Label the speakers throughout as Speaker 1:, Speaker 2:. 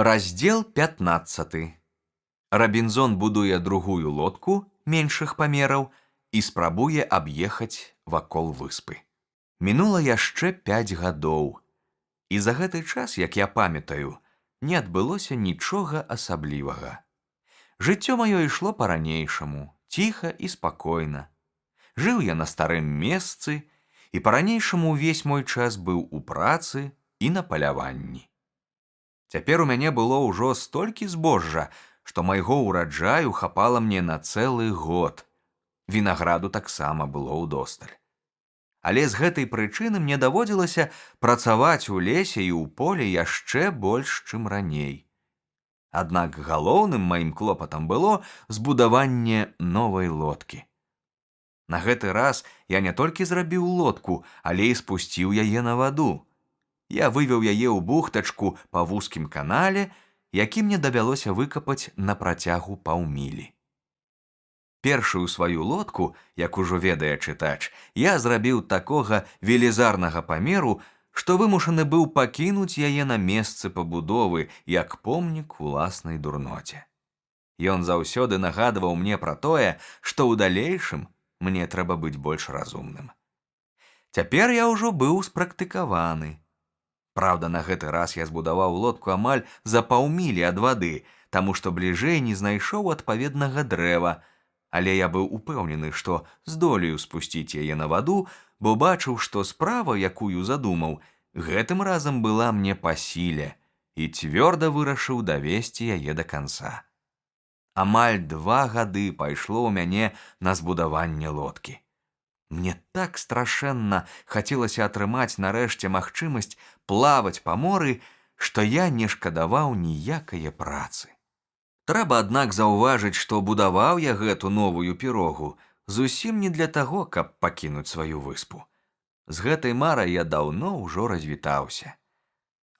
Speaker 1: Раздзел 15. Рабінзон будуе другую лодку меншых памераў і спрабуе аб'ехаць вакол выспы. Мінула яшчэ 5 гадоў, і за гэты час, як я памятаю, не адбылося нічога асаблівага. Жыццё маё ішло па-ранейшаму, ціха і спакойна. Жыў я на старым месцы, і па-ранейшаму ўвесь мой час быў у працы і на паляванні. Цяпер у мяне было ўжо столькі збожжа, што майго ўраджаю хапала мне на цэлы год. Вінаграду таксама было ўдосталь. Але з гэтай прычыны мне даводзілася працаваць у лесе і ў полі яшчэ больш, чым раней. Аднак галоўным маім клопатам было збудаванне новай лодкі. На гэты раз я не толькі зрабіў лодку, але і спусціў яе на ваду. Я вывеў яе ў бухтачку па вузкім канале, які мне давялося выкапаць на працягу паўмілі. Першую сваю лодку, як ужо ведае чытач, я зрабіў такога велізарнага памеру, што вымушаны быў пакінуць яе на месцы пабудовы, як помнік уласнай дурноце. Ён заўсёды нагадваў мне пра тое, што ў далейшым мне трэба быць больш разумным. Цяпер я ўжо быў спрактыкаваны. Праўда, на гэты раз я збудаваў лодку амаль за паўмілі ад вады, таму што бліжэй не знайшоў адпаведнага дрэва, але я быў упэўнены, што здолею спусціць яе на ваду, бо бачыў, што справа, якую задумаў, гэтым разам была мне па сіле, і цвёрда вырашыў давесці яе да канца. Амаль 2 гады пайшло ў мяне на збудаванне лодкі. Мне так страшэнна хацелася атрымаць нарэшце магчымасць плаваць па моры, што я не шкадаваў ніякае працы. Трэба, аднак, заўважыць, што будаваў я гэту новую пірогу зусім не для таго, каб пакінуць сваю выспу. З гэтай марай я даўно ўжо развітаўся.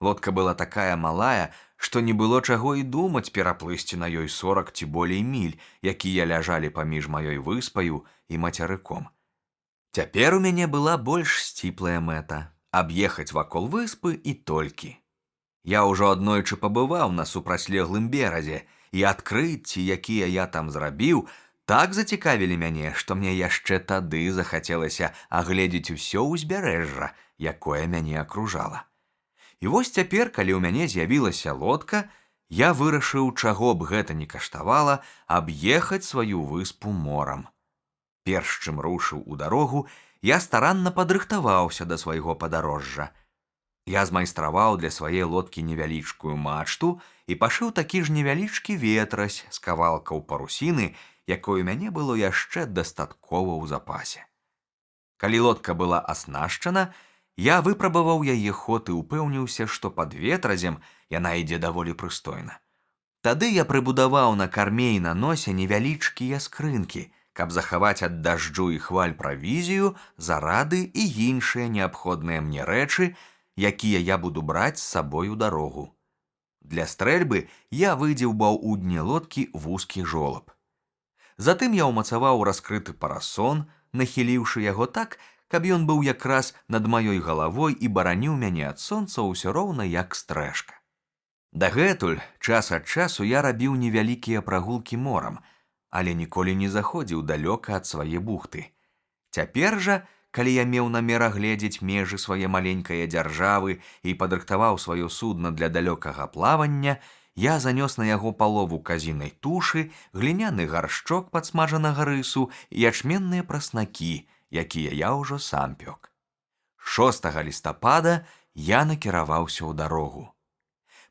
Speaker 1: Лодка была такая малая, што не было чаго і думаць пераплысці на ёй 40 ці болей міль, якія ляжалі паміж маёй выспаю і мацярыком. Цяпер у мяне была больш сціплая мэта – аб'ехаць вакол выспы і толькі. Я ўжо аднойчы пабываў на супрацьлеглым беразе, і адкрыцці, якія я там зрабіў, так зацікавілі мяне, што мне яшчэ тады захацелася агледзець усё ўзбярэжжа, якое мяне акружала. І вось цяпер, калі ў мяне з'явілася лодка, я вырашыў, чаго б гэта ні каштавала, аб'ехаць сваю выспу морам. Перш чым рушыў у дарогу, я старанна падрыхтаваўся да свайго падарожжа. Я змайстраваў для свае лодкі невялічкую мачту і пашыў такі ж невялічкі ветразь з кавалкаў парусіны, якой у мяне было яшчэ дастаткова ў запасе. Калі лодка была аснашчана, я выпрабаваў яе ход і ўпэўніўся, што пад ветразем яна ідзе даволі прыстойна. Тады я прыбудаваў на карме і на носе невялічкія скрынкі, каб захаваць ад дажджу і хваль правізію, зарады і іншыя неабходныя мне рэчы, якія я буду браць з сабой у дарогу. Для стрэльбы я выдзеўбаў у дне лодкі вузкі жолаб. Затым я ўмацаваў раскрыты парасон, нахіліўшы яго так, каб ён быў якраз над маёй галавой і бараніў мяне ад сонца ўсё роўна як стрэшка. Дагэтуль час ад часу я рабіў невялікія прагулкі морам, але ніколі не заходзіў далёка ад свае бухты. Цяпер жа, калі я меў намер агледзець межы свае маленькае дзяржавы і падрыхтаваў сваё судна для далёкага плавання, я занёс на яго палову казінай тушы, гліняны гаршчок падсмажанага рысу і ячменныя праснакі, якія я ўжо сам пёк. 6 лістапада я накіраваўся ў дарогу.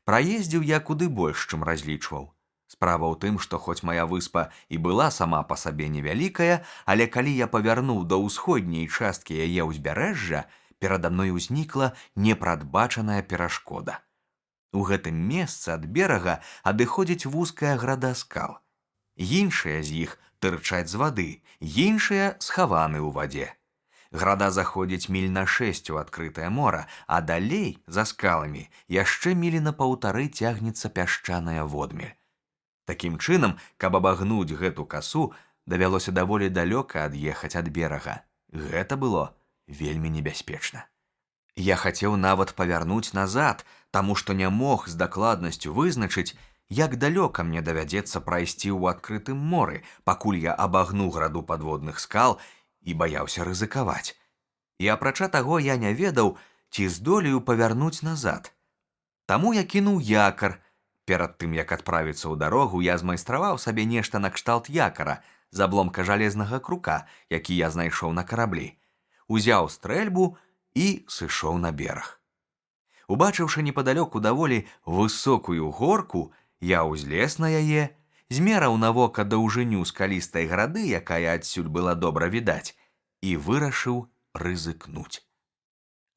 Speaker 1: Праездзіў я куды больш, чым разлічваў. Справа ў тым, што хоць мая выспа і была сама па сабе невялікая, але калі я павярнуў да ўсходняй часткі яе ўзбярэжжа, перада мной узнікла непрадбачаная перашкода. У гэтым месцы ад берага адыходзіць вузкая града скал. Іншыя з іх тырчаць з вады, іншыя схаваны ў вадзе. Града заходзіць міль на 6 у адкрытае мора, а далей, за скаламі, яшчэ мілі на 1,5 цягнецца пясчаная водмель. Такім чынам, каб абагнуць гэту касу, давялося даволі далёка ад'ехаць ад берага. Гэта было вельмі небяспечна. Я хацеў нават павярнуць назад, таму што не мог з дакладнасцю вызначыць, як далёка мне давядзецца прайсці ў адкрытым моры, пакуль я абагну граду падводных скал і баяўся рызыкаваць. І апрача таго я не ведаў, ці здолею павярнуць назад. Таму я кінуў якар. Перад тым, як адправіцца ў дарогу, я змайстраваў сабе нешта накшталт якара з абломка жалезнага крука, які я знайшоў на караблі. Узяў стрэльбу і сышоў на бераг. Убачыўшы непадалёку даволі высокую горку, я ўзлез на яе, змераў на вока даўжыню скалістай грады, якая адсюль была добра відаць, і вырашыў рызыкнуць.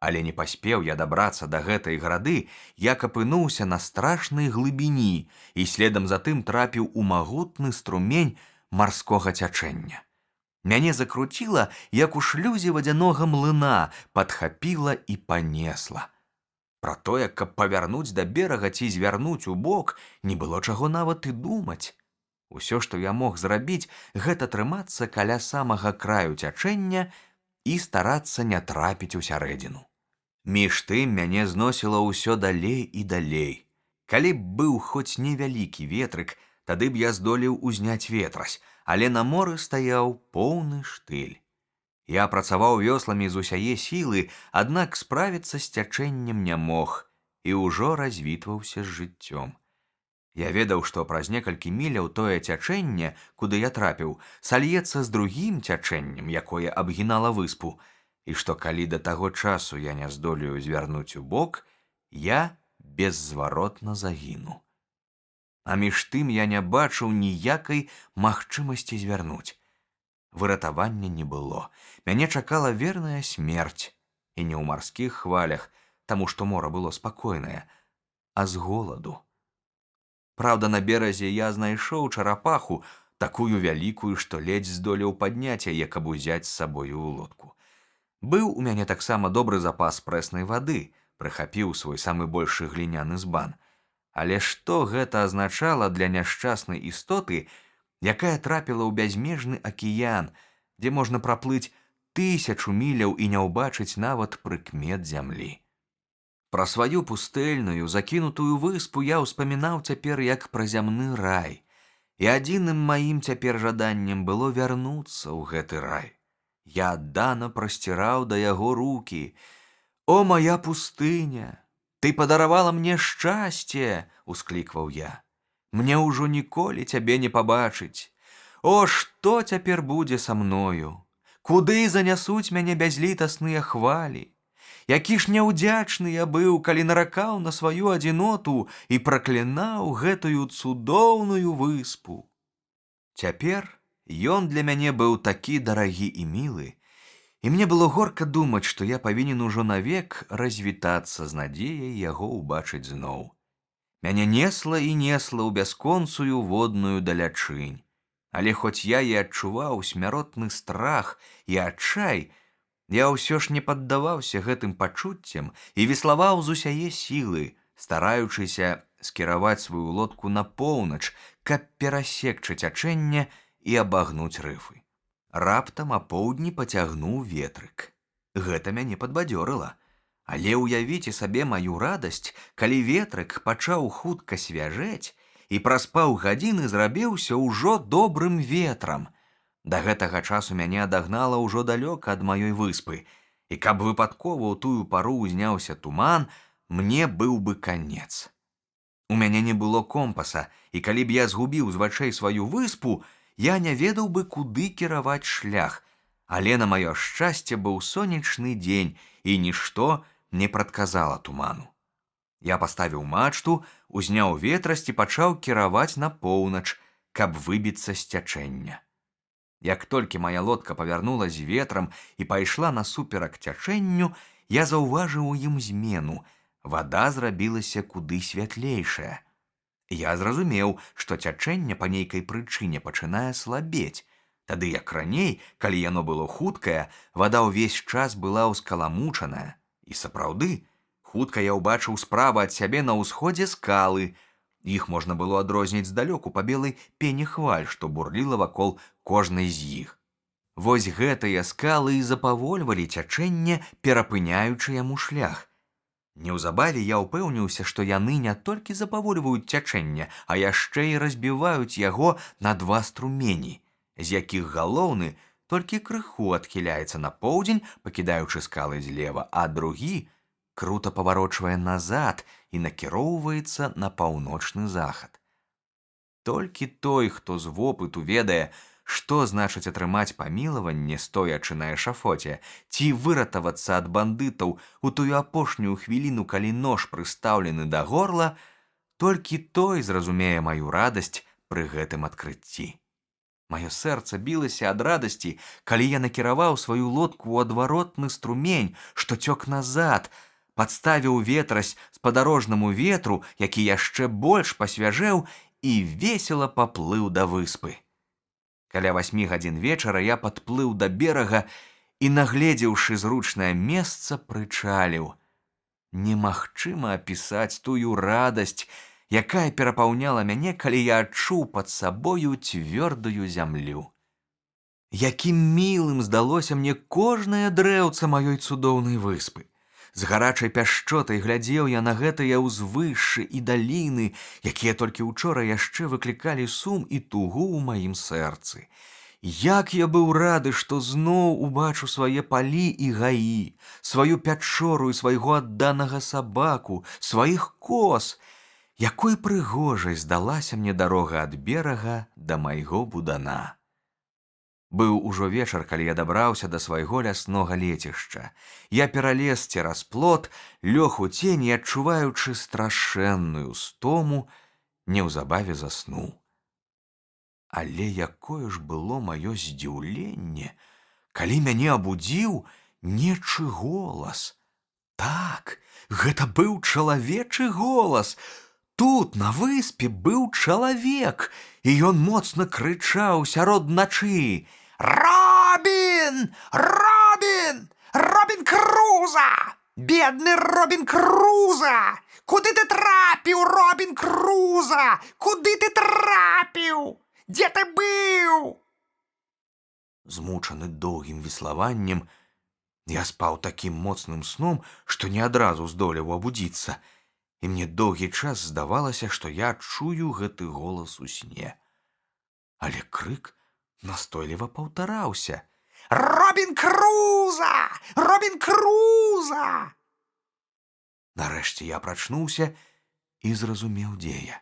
Speaker 1: Але не паспеў я дабрацца да гэтай грады, як апынуўся на страшнай глыбіні і следам за тым трапіў у магутны струмень марскога цячэння. Мяне закруціла, як у шлюзе вадзянога млына, падхапіла і панесла. Пра тое, каб павярнуць да берага ці звярнуць у бок, не было чаго нават і думаць. Усё, што я мог зрабіць, гэта трымацца каля самага краю цячэння і старацца не трапіць у сярэдзіну. Між тым мяне зносіла ўсё далей і далей. Калі б быў хоць невялікі ветрык, тады б я здолеў узняць ветразь, але на моры стаяў поўны штыль. Я працаваў вёсламі з усяе сілы, аднак справіцца з цячэннем не мог і ўжо развітваўся з жыццём. Я ведаў, што праз некалькі міляў тое цячэнне, куды я трапіў, сальецца з другім цячэннем, якое абгінала выспу, і што калі да таго часу я не здолею звярнуць у бок, я беззваротна загіну. А між тым я не бачыў ніякай магчымасці звярнуць. Выратавання не было. Мяне чакала верная смерць, і не ў марскіх хвалях, таму што мора было спакойнае, а з голаду. Праўда, на беразе я знайшоў чарапаху, такую вялікую, што ледзь здолеў падняць яе, каб узяць з сабою ў лодку. Быў у мяне таксама добры запас прэснай вады, прыхапіў свой самы большы гліняны збан. Але што гэта азначала для няшчаснай істоты, якая трапіла ў бязмежны акіян, дзе можна праплыць 1000 міляў і не ўбачыць нават прыкмет зямлі. Пра сваю пустэльную, закінутую выспу я ўспамінаў цяпер як пра зямны рай, і адзіным маім цяпер жаданнем было вярнуцца ў гэты рай. Я аддана прасціраў да яго рукі. «О, моя пустыня! Ты падаравала мне шчасце!» — усклікваў я. «Мне ўжо ніколі цябе не пабачыць. О, што цяпер будзе са мною? Куды занясуць мяне бязлітасныя хвалі? Які ж няўдзячны я быў, калі наракаў на сваю адзіноту і праклінаў гэтую цудоўную выспу!» Цяпер ён для мяне быў такі дарагі і мілы, і мне было горка думаць, што я павінен ужо навек развітацца з надзеяй яго ўбачыць зноў. Мяне несла і несла ў бясконцую водную далячынь, але хоць я і адчуваў смяротны страх і адчай, я ўсё ж не паддаваўся гэтым пачуццям і веславаў з усяе сілы, стараючыся скіраваць сваю лодку на поўнач, каб перасекчы цячэнне і абагнуць рыфы. Раптам апоўдні пацягнуў ветрык. Гэта мяне падбадзёрыла. Але ўявіце сабе маю радасць, калі ветрык пачаў хутка свяжэць і праз паўгадзіны зрабіўся ўжо добрым ветрам. Да гэтага часу мяне адагнала ўжо далёка ад маёй выспы, і каб выпадкова ў тую пару ўзняўся туман, мне быў бы канец. У мяне не было компаса, і калі б я згубіў з вачэй сваю выспу, я не ведаў бы, куды кіраваць шлях, але на маё шчасце быў сонечны дзень, і нішто не прадказала туману. Я паставіў мачту, узняў ветразь і пачаў кіраваць на поўнач, каб выбіцца з цячэння. Як толькі моя лодка павярнула з ветрам і пайшла насуперак цячэнню, я заўважыў у ім змену. Вада зрабілася куды святлейшая. Я зразумеў, што цячэнне па нейкай прычыне пачынае слабець. Тады як раней, калі яно было хуткае, вада ўвесь час была ўскаламучаная. І сапраўды, хутка я ўбачыў справа ад сябе на ўсходзе скалы. Іх можна было адрозніць здалёку па белай пені хваль, што бурліла вакол кожнай з іх. Вось гэтыя скалы і запавольвалі цячэнне, перапыняючы яму шлях. Неўзабаве я ўпэўніўся, што яны не толькі запавольваюць цячэнне, а яшчэ і разбіваюць яго на два струмені, з якіх галоўны толькі крыху адхіляецца на поўдзень, пакідаючы скалы злева, а другі крута паварочвае назад і накіроўваецца на паўночны захад. Толькі той, хто з вопыту ведае, што значыць атрымаць памілаванне, стоячы на эшафоце, ці выратавацца ад бандытаў у тую апошнюю хвіліну, калі нож прыстаўлены да горла, толькі той зразумее маю радасць пры гэтым адкрыцці. Маё сэрца білася ад радасці, калі я накіраваў сваю лодку ў адваротны струмень, што цёк назад, падставіў ветразь спадарожнаму ветру, які яшчэ больш пасвяжэў, і весела паплыў да выспы. Каля 8 гадзін вечара я падплыў да берага і, нагледзеўшы зручнае месца, прычаліў. Немагчыма апісаць тую радасць, якая перапаўняла мяне, калі я адчуў пад сабою цвёрдую зямлю. Якім мілым здалося мне кожнае дрэўца маёй цудоўнай выспы. З гарачай пяшчотай глядзеў я на гэтыя ўзвышшы і даліны, якія толькі учора яшчэ выклікалі сум і тугу ў маім сэрцы. Як я быў рады, што зноў убачу свае палі і гаі, сваю пячору і свайго адданага сабаку, сваіх коз. Якой прыгожай здалася мне дарога ад берага да майго будана. Быў ужо вечар, калі я дабраўся да свайго ляснога лецішча. Я пералез цераз плот, лёг у цень і, адчуваючы страшэнную стому, неўзабаве заснуў. Але якое ж было маё здзіўленне, калі мяне абудзіў нечы голас. Так, гэта быў чалавечы голас. Тут, на выспе, быў чалавек, і ён моцна крычаў сярод начы: «Робін! Робін! Робін Круза! Бедны Робін Круза! Куды ты трапіў, Робін Круза? Куды ты трапіў? Дзе ты быў?» Змучаны доўгім веславаннем, я спаў такім моцным сном, што не адразу здолеў абудзіцца, і мне доўгі час здавалася, што я чую гэты голас у сне. Але крык настойліва паўтараўся: «Робін Круза! Робін Круза!» Нарэшце я прачнуўся і зразумеў, дзе я.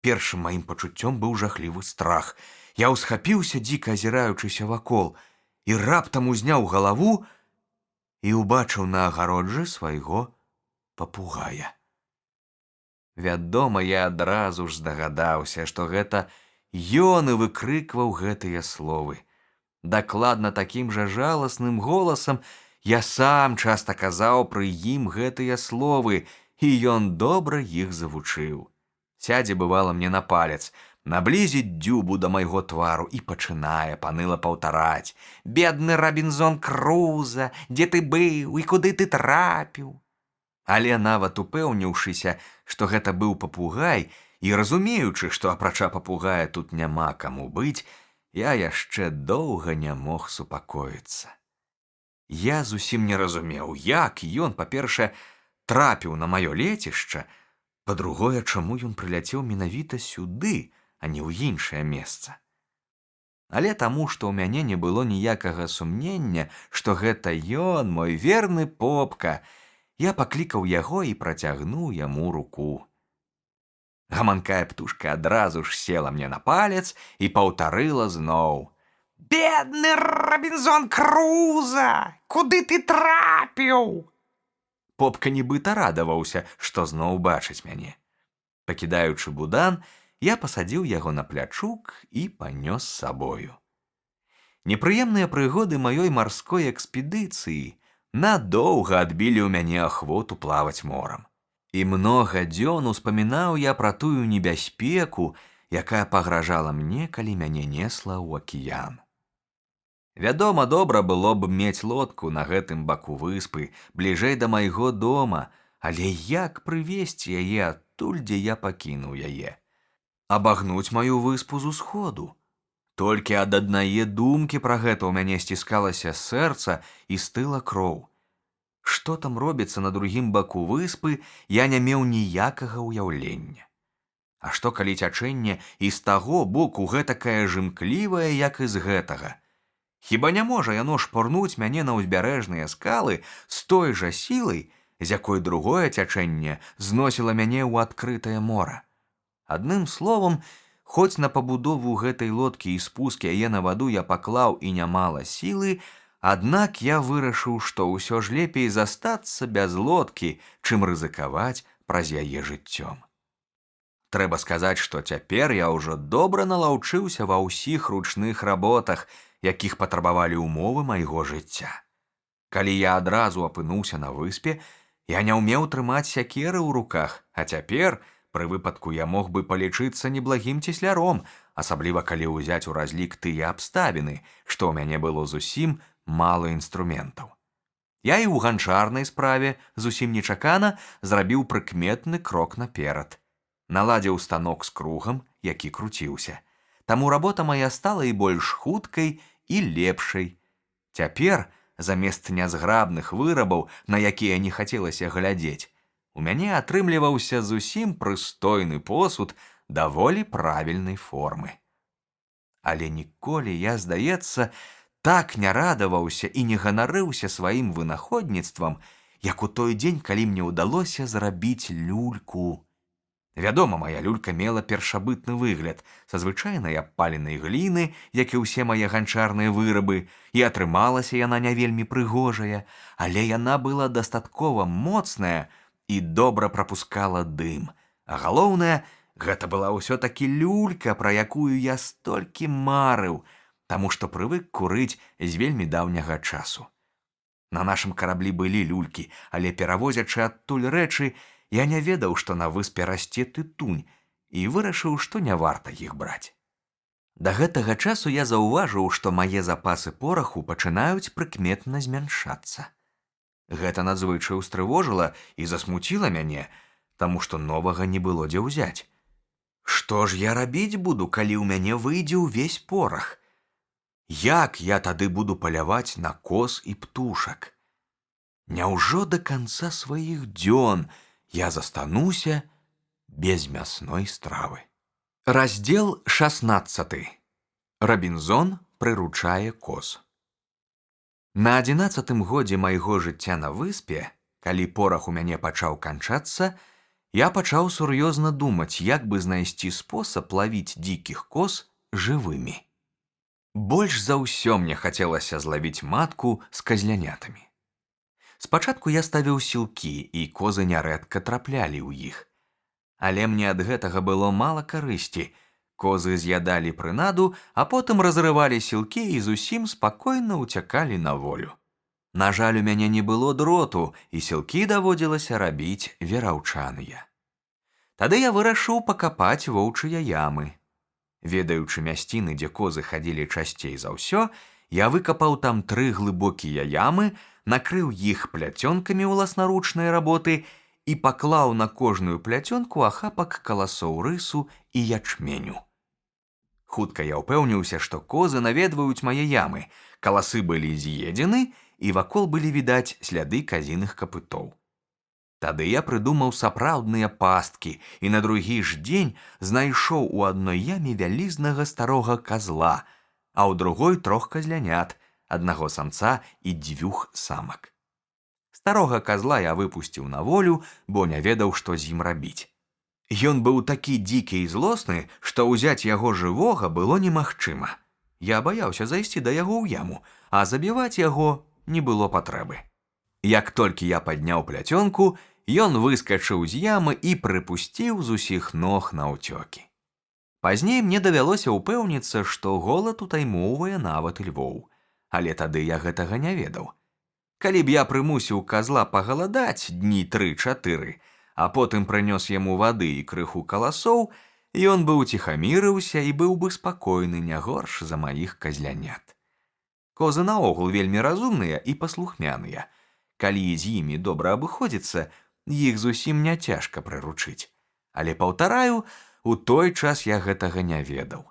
Speaker 1: Першым маім пачуццём быў жахлівы страх. Я ўсхапіўся, дзіка азіраючыся вакол, і раптам узняў галаву і ўбачыў на агароджы свайго папугая. Вядома, я адразу ж здагадаўся, што гэта ён і выкрыкваў гэтыя словы. Дакладна такім жа жаласным голасам я сам часта казаў пры ім гэтыя словы, і ён добра іх завучыў. Сядзе, бывала, мне на палец, наблізіць дзюбу да майго твару і пачынае паныла паўтараць: «Бедны Робінзон Круза, дзе ты быў і куды ты трапіў?» Але нават упэўніўшыся, што гэта быў папугай, і разумеючы, што апрача папугая тут няма каму быць, я яшчэ доўга не мог супакоіцца. Я зусім не разумеў, як ён, па-першае, трапіў на маё лецішча, па-другое, чаму ён прыляцеў менавіта сюды, а не ў іншае месца. Але таму, што ў мяне не было ніякага сумнення, што гэта ён, мой верны попка, я паклікаў яго і працягнуў яму руку. Гаманкая птушка адразу ж села мне на палец і паўтарыла зноў: «Бедны Робінзон Круза! Куды ты трапіў?» Попка нібыта радаваўся, што зноў бачыць мяне. Пакідаючы будан, я пасадзіў яго на плячук і панёс з сабою. Непрыемныя прыгоды маёй марской экспедыцыі надоўга адбілі ў мяне ахвоту плаваць морам. І многа дзён успамінаў я пра тую небяспеку, якая пагражала мне, калі мяне несла ў акіян. Вядома, добра было б мець лодку на гэтым баку выспы, бліжэй да майго дома, але як прывезці яе адтуль, дзе я пакінуў яе? Абагнуць маю выспу з усходу? Толькі ад аднае думкі пра гэта ў мяне сціскалася сэрца і стыла кроў. Што там робіцца на другім баку выспы, я не меў ніякага ўяўлення. А што калі цячэнне і з таго боку гэтакае ж імклівае, як і з гэтага? Хіба не можа яно шпурнуць мяне на ўзбярэжныя скалы з той жа сілай, з якой другое цячэнне зносіла мяне ў адкрытае мора? Адным словам, хоць на пабудову гэтай лодкі і спуск яе на ваду я паклаў і нямала сілы, аднак я вырашыў, што ўсё ж лепей застацца без лодкі, чым рызыкаваць праз яе жыццём. Трэба сказаць, што цяпер я ўжо добра налаўчыўся ва ўсіх ручных работах, якіх патрабавалі ўмовы майго жыцця. Калі я адразу апынуўся на выспе, я не ўмеў трымаць сякеры ў руках, а цяпер, пры выпадку, я мог бы палічыцца неблагім цесляром, асабліва калі ўзяць у разлік тыя абставіны, што ў мяне было зусім мала інструментаў. Я і ў ганчарнай справе зусім нечакана зрабіў прыкметны крок наперад. Наладзіў станок з кругам, які круціўся. Таму работа мая стала і больш хуткай, і лепшай. Цяпер, замест нязграбных вырабаў, на якія не хацелася глядзець, у мяне атрымліваўся зусім прыстойны посуд даволі правільнай формы. Але ніколі я, здаецца, так не радаваўся і не ганарыўся сваім вынаходніцтвам, як у той дзень, калі мне ўдалося зрабіць люльку. Вядома, мая люлька мела першабытны выгляд, са звычайнай абпаленай гліны, як і ўсе мае ганчарныя вырабы, і атрымалася яна не вельмі прыгожая, але яна была дастаткова моцная і добра прапускала дым. А галоўнае, гэта была ўсё-такі люлька, пра якую я столькі марыў, таму што прывык курыць з вельмі даўняга часу. На нашым караблі былі люлькі, але перавозячы адтуль рэчы, я не ведаў, што на выспе расце тытунь, і вырашыў, што не варта іх браць. Да гэтага часу я заўважыў, што мае запасы пораху пачынаюць прыкметна змяншацца. Гэта надзвычай устрывожыла і засмуціла мяне, таму што новага не было дзе ўзяць. Што ж я рабіць буду, калі ў мяне выйдзе ўвесь порах? Як я тады буду паляваць на коз і птушак? Няўжо да канца сваіх дзён я застануся без мясной стравы? Раздзел 16. Рабінзон прыручае коз. На 11-тым годзе майго жыцця на выспе, калі порах у мяне пачаў канчацца, я пачаў сур'ёзна думаць, як бы знайсці спосаб лавіць дзікіх коз жывымі. Больш за ўсё мне хацелася злавіць матку з казлянятамі. Спачатку я ставіў сілкі, і козы нярэдка траплялі ў іх. Але мне ад гэтага было мала карысці. Козы з'ядалі прынаду, а потым разрывалі сілкі і зусім спакойна ўцякалі на волю. На жаль, у мяне не было дроту, і сілкі даводзілася рабіць вераўчаныя. Тады я вырашыў пакапаць воўчыя ямы. Ведаючы мясціны, дзе козы хадзілі часцей за ўсё, я выкапаў там 3 глыбокія ямы, накрыў іх пляцёнкамі ўласнаручнай работы і паклаў на кожную пляцёнку ахапак каласоў рысу і ячменю. Хутка я ўпэўніўся, што козы наведваюць мае ямы, каласы былі з'едзены, і вакол былі відаць сляды казіных капытоў. Тады я прыдумаў сапраўдныя пасткі і на другі ж дзень знайшоў у адной яме вялізнага старога казла, а ў другой 3 казлянят, аднаго самца і 2 самак. Старога казла я выпусціў на волю, бо не ведаў, што з ім рабіць. Ён быў такі дзікі і злосны, што ўзяць яго жывога было немагчыма. Я баяўся зайсці да яго ў яму, а забіваць яго не было патрэбы. Як толькі я падняў пляцёнку, ён выскачыў з ямы і прыпусціў з усіх ног наўцёкі. Пазней мне давялося ўпэўніцца, што голад утаймоўвае нават і львоў. Але тады я гэтага не ведаў. Калі б я прымусіў казла пагаладаць дні 3-4, а потым прынёс яму вады і крыху каласоў, ён бы ўціхамірыўся і быў бы спакойны не горш за маіх казлянят. Козы наогул вельмі разумныя і паслухмяныя. Калі з імі добра абыходзіцца, іх зусім не цяжка прыручыць. Але, паўтараю, у той час я гэтага не ведаў.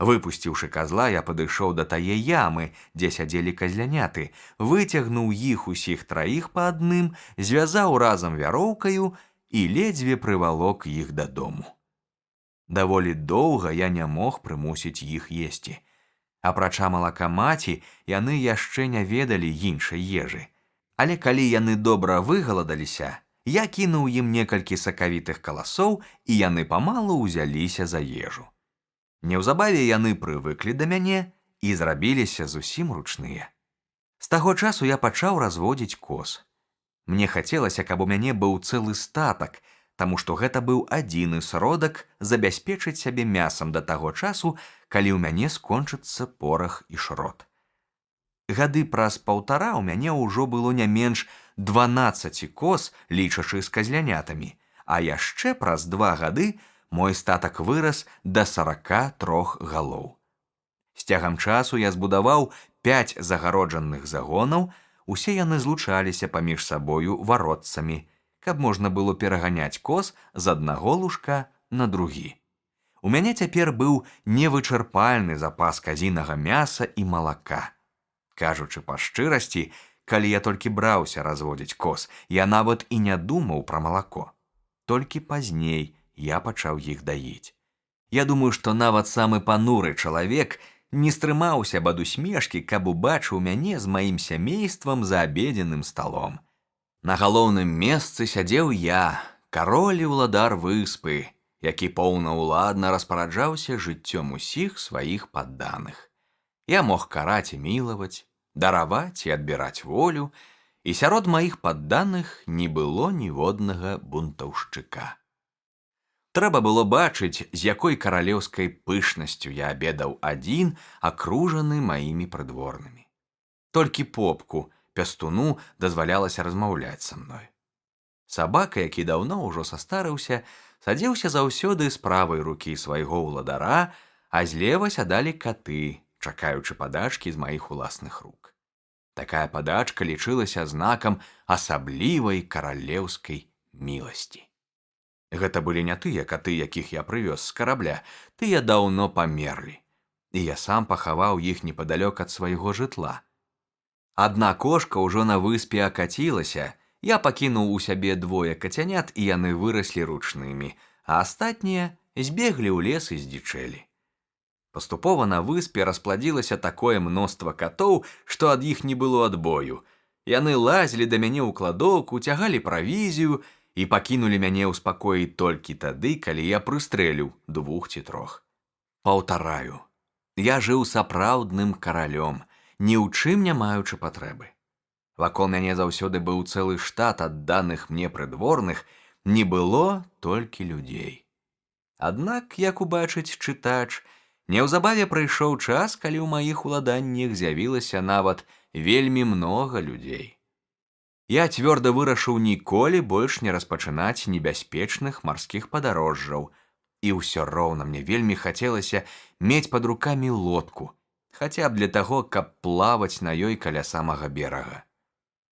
Speaker 1: Выпусціўшы казла, я падышоў да тае ямы, дзе сядзелі казляняты, выцягнуў іх усіх траіх па адным, звязаў разам вяроўкаю і ледзьве прывалок іх дадому. Даволі доўга я не мог прымусіць іх есці. Апрача малака маці, яны яшчэ не ведалі іншай ежы. Але калі яны добра выгаладаліся, я кінуў ім некалькі сакавітых каласоў, і яны памалу ўзяліся за ежу. Неўзабаве яны прывыклі да мяне і зрабіліся зусім ручныя. З таго часу я пачаў разводзіць коз. Мне хацелася, каб у мяне быў цэлы статак, таму што гэта быў адзіны сродак забяспечыць сябе мясам да таго часу, калі ў мяне скончыцца порах і шрот. Гады праз паўтара ў мяне ўжо было не менш 12 коз, лічачы з казлянятамі, а яшчэ праз 2 гады мой статак вырас да 43 галоў. З цягам часу я збудаваў 5 загароджаных загонаў, усе яны злучаліся паміж сабою варотцамі, каб можна было пераганяць коз з аднаго лужка на другі. У мяне цяпер быў невычарпальны запас казінага мяса і малака. Кажучы па шчырасці, калі я толькі браўся разводзіць коз, я нават і не думаў пра малако. Толькі пазней я пачаў іх даіць. Я думаю, што нават самы пануры чалавек не стрымаўся б ад усмешкі, каб убачыў мяне з маім сямействам за абедзеным сталом. На галоўным месцы сядзеў я, кароль і ўладар выспы, які поўнаўладна распараджаўся жыццём усіх сваіх падданых. Я мог караць і мілаваць, дараваць і адбіраць волю, і сярод маіх падданых не было ніводнага бунтаўшчыка. Трэба было бачыць, з якой каралеўскай пышнасцю я абедаў адзін, акружаны маімі прыдворнымі. Толькі попку, пястуну, дазвалялася размаўляць са мной. Сабака, які даўно ўжо састарыўся, садзіўся заўсёды з правай рукі свайго ўладара, а злева сядалі каты, чакаючы падачкі з маіх уласных рук. Такая падачка лічылася знакам асаблівай каралеўскай міласці. Гэта былі не тыя каты, якіх я прывёз з карабля, тыя даўно памерлі, і я сам пахаваў іх непадалёк ад свайго жытла. Адна кошка ўжо на выспе акацілася, я пакінуў у сябе 2 кацянят, і яны выраслі ручнымі, а астатнія збеглі ў лес і здзічэлі. Паступова на выспе распладзілася такое мноства катоў, што ад іх не было адбою. Яны лазілі да мяне ў кладоўку, цягалі правізію і пакінулі мяне ў спакоі толькі тады, калі я прыстрэліў 2 ці 3. Паўтараю, я жыў сапраўдным каралём, ні ў чым не маючы патрэбы. Вакол мяне заўсёды быў цэлы штат адданых мне прыдворных, не было толькі людзей. Аднак, як убачыць чытач, неўзабаве прыйшоў час, калі ў маіх уладаннях з'явілася нават вельмі многа людзей. Я цвёрда вырашыў ніколі больш не распачынаць небяспечных марскіх падарожжаў, і ўсё роўна мне вельмі хацелася мець пад рукамі лодку, хаця б для таго, каб плаваць на ёй каля самага берага.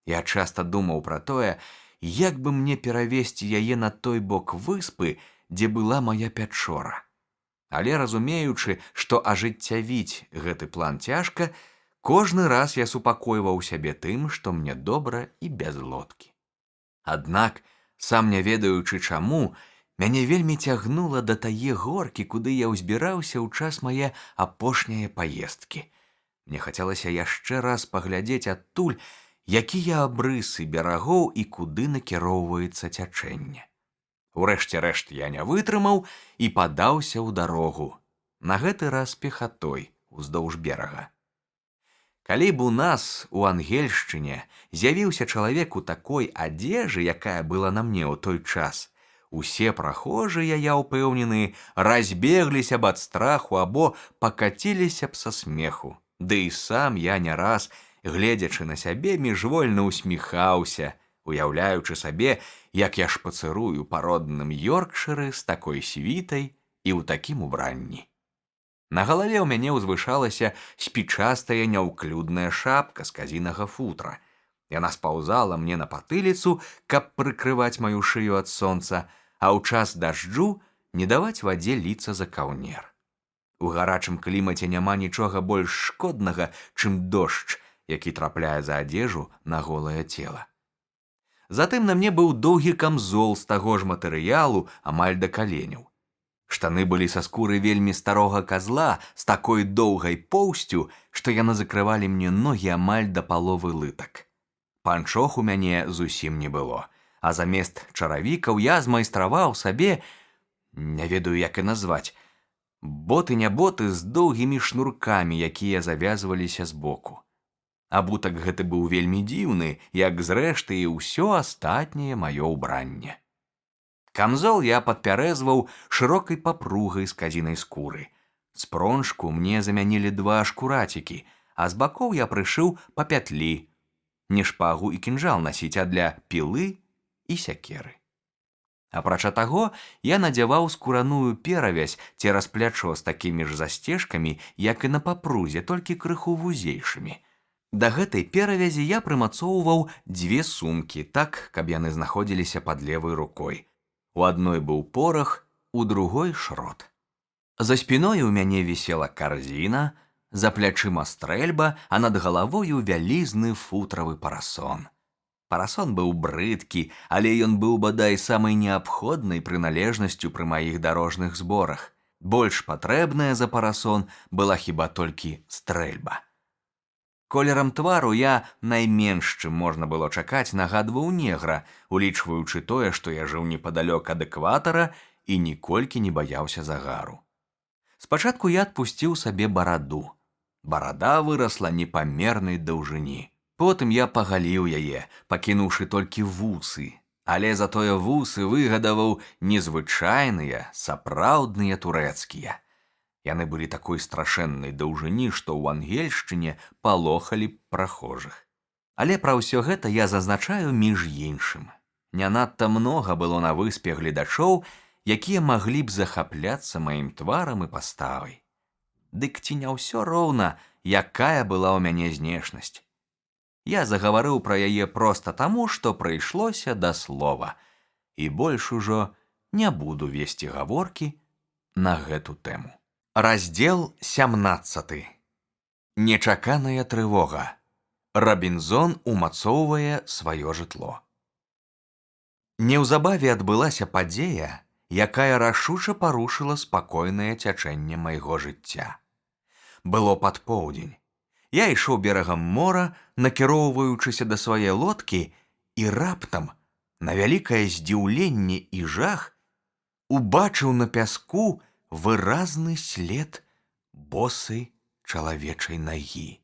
Speaker 1: Я часта думаў пра тое, як бы мне перавесці яе на той бок выспы, дзе была моя пячора. Але разумеючы, што ажыццявіць гэты план цяжка, кожны раз я супакойваў сябе тым, што мне добра і без лодкі. Аднак, сам не ведаючы чаму, мяне вельмі цягнула да тае горкі, куды я ўзбіраўся ў час мае апошняе паездкі. Мне хацелася яшчэ раз паглядзець адтуль, якія абрысы берагоў і куды накіроўваецца цячэнне. Урэшце рэшт я не вытрымаў і падаўся ў дарогу, на гэты раз пехатой уздоўж берага. Калі б у нас, у Ангельшчыне, з'явіўся чалавек у такой адзежы, якая была на мне ў той час, усе прахожыя, я ўпэўнены, разбегліся б ад страху або пакаціліся б са смеху. Ды і сам я не раз, гледзячы на сябе, міжвольна усміхаўся, уяўляючы сабе, як я шпацырую па родным Йоркшыры з такой світай і ў такім убранні. На галаве ў мяне ўзвышалася спічастая няўклюдная шапка з казінага футра. Яна спаўзала мне на патыліцу, каб прыкрываць маю шыю ад сонца, а ў час дажджу не даваць вадзе ліцца за каўнер. У гарачым клімаце няма нічога больш шкоднага, чым дождж, які трапляе за адзежу на голае цела. Затым на мне быў доўгі камзол з таго ж матэрыялу амаль да каленяў. Штаны былі са скуры вельмі старога казла з такой доўгай поўсцю, што яны закрывалі мне ногі амаль да паловы лытак. Панчох у мяне зусім не было, а замест чаравікаў я змайстраваў сабе, не ведаю, як і назваць, боты-няботы з доўгімі шнуркамі, якія завязваліся збоку. Абутак гэты быў вельмі дзіўны, як зрэшты і ўсё астатняе маё ўбранне. Камзол я падпярэзваў шырокай папругай з казінай скуры. Спронжку мне замянілі 2 шкурацікі, а з бакоў я прышыў па пятлі. Не шпагу і кінжал насіць, а для пілы і сякеры. Апрача таго, я надзяваў скураную перавязь цераз плячо з такімі ж засцежкамі, як і на папрузе, толькі крыху вузейшымі. Да гэтай перавязі я прымацоўваў 2 сумкі, так, каб яны знаходзіліся пад левай рукой. У адной быў порах, у другой шрот. За спіной у мяне вісела карзіна, за плячыма стрэльба, а над галавою вялізны футравы парасон. Парасон быў брыдкі, але ён быў бадай самай неабходнай прыналежнасцю пры маіх дарожных зборах. Больш патрэбная за парасон была хіба толькі стрэльба. Колерам твару я найменш, чым можна было чакаць, нагадваў негра, улічваючы тое, што я жыў непадалёк ад экватара і ніколькі не баяўся загару. Спачатку я адпусціў сабе бараду. Барада вырасла непамернай даўжыні. Потым я пагаліў яе, пакінуўшы толькі вусы, але затое вусы выгадаваў незвычайныя, сапраўдныя турэцкія. Яны былі такой страшэннай даўжыні, што ў ангельшчыне палохалі б прахожых. Але пра ўсё гэта я зазначаю між іншым. Не надта многа было на выспе гледачоў, якія маглі б захапляцца маім тварам і паставай. Дык ці не ўсё роўна, якая была ў мяне знешнасць. Я загаварыў пра яе проста таму, што прыйшлося да слова, і больш ужо не буду весці гаворкі на гэту тэму. Раздзел 17. Нечаканая трывога. Рабінзон умацоўвае сваё жытло. Неўзабаве адбылася падзея, якая рашуча парушыла спакойнае цячэнне майго жыцця. Было пад поўдзень. Я ішоў берагам мора, накіроўваючыся да свае лодкі, і раптам, на вялікае здзіўленне і жах, убачыў на пяску выразны след босай чалавечай нагі.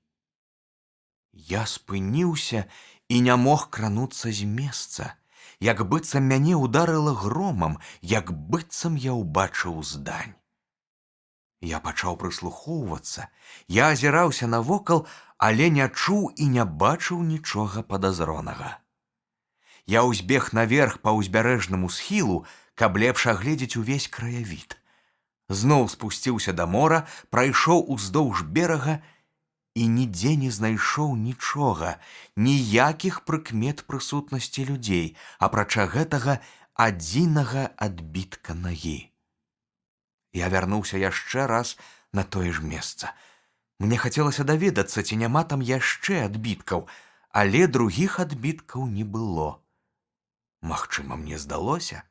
Speaker 1: Я спыніўся і не мог крануцца з месца, як быццам мяне ударыла громам, як быццам я ўбачыў здань. Я пачаў прыслухоўвацца, я азіраўся навокал, але не чуў і не бачыў нічога падазронага. Я ўзбег наверх па ўзбярэжнаму схілу, каб лепш агледзець увесь краявід. Зноў спусціўся да мора, прайшоў уздоўж берага і нідзе не знайшоў нічога, ніякіх прыкмет прысутнасці людзей, апрача гэтага адзінага адбітка нагі. Я вярнуўся яшчэ раз на тое ж месца. Мне хацелася даведацца, ці няма там яшчэ адбіткаў, але другіх адбіткаў не было. Магчыма, мне здалося?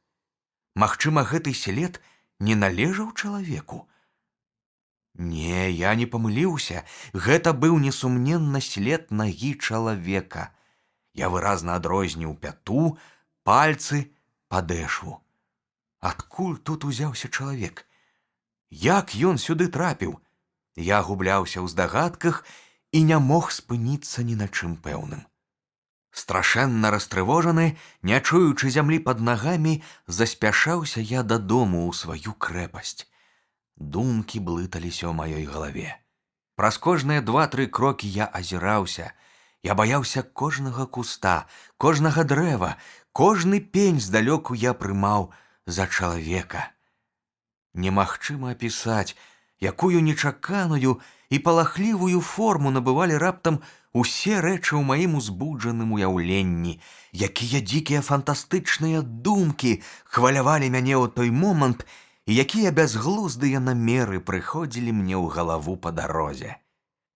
Speaker 1: Магчыма, гэты след не належаў чалавеку? Не, я не памыліўся. Гэта быў несумненна след нагі чалавека. Я выразна адрозніў пяту, пальцы, падэшву. Адкуль тут узяўся чалавек? Як ён сюды трапіў? Я губляўся ў здагадках і не мог спыніцца ні на чым пэўным. Страшэнна растрывожаны, не чуючы зямлі пад нагамі, заспяшаўся я дадому ў сваю крэпасць. Думкі блыталіся ў маёй галаве. Праз кожныя 2-3 крокі я азіраўся. Я баяўся кожнага куста, кожнага дрэва, кожны пень здалёку я прымаў за чалавека. Немагчыма апісаць, якую нечаканую і палахлівую форму набывалі раптам усе рэчы ў маім узбуджаным уяўленні, якія дзікія фантастычныя думкі хвалявалі мяне ў той момант, і якія бязглуздыя намеры прыходзілі мне ў галаву па дарозе.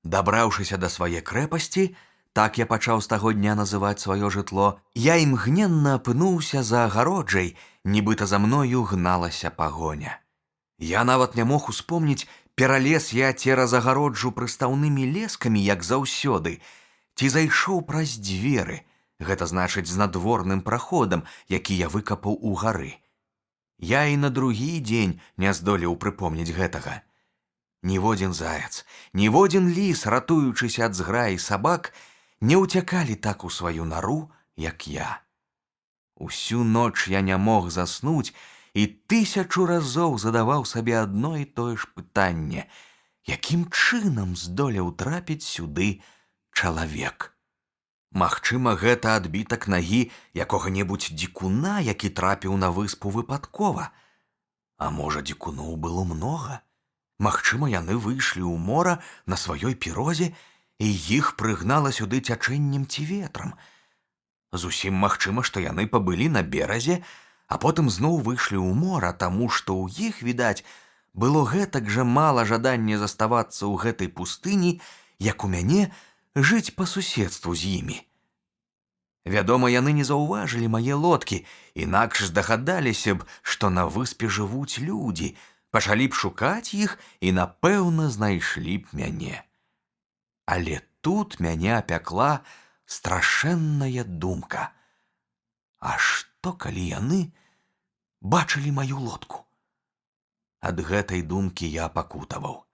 Speaker 1: Дабраўшыся да свае крэпасці, так я пачаў з таго дня называць сваё жытло, я імгненна апынуўся за агароджай, нібыта за мною гналася пагоня. Я нават не мог успомніць, пералез я цераз агароджу прыстаўнымі лескамі, як заўсёды, ці зайшоў праз дзверы, гэта значыць з надворным праходам, які я выкапаў у гары. Я і на другі дзень не здолеў прыпомніць гэтага. Ніводзін заяц, ніводзін ліс, ратуючыся ад зграі сабак, не ўцякалі так у сваю нару, як я. Усю ноч я не мог заснуць і 1000 разоў задаваў сабе адно і тое ж пытанне: якім чынам здолеў трапіць сюды чалавек? Магчыма, гэта адбітак нагі якога-небудзь дзікуна, які трапіў на выспу выпадкова. А можа, дзікуноў было многа? Магчыма, яны выйшлі ў мора на сваёй пірозе, і іх прыгнала сюды цячэннем ці ветрам. Зусім магчыма, што яны пабылі на беразе, а потым зноў выйшлі ў мора, таму што ў іх, відаць, было гэтак жа мала жадання заставацца ў гэтай пустыні, як у мяне жыць па суседству з імі. Вядома, яны не заўважылі мае лодкі, інакш здагадаліся б, што на выспе жывуць людзі, пачалі б шукаць іх і, напэўна, знайшлі б мяне. Але тут мяне апякла страшэнная думка. А што, калі яны бачылі маю лодку? Ад гэтай думкі я пакутаваў.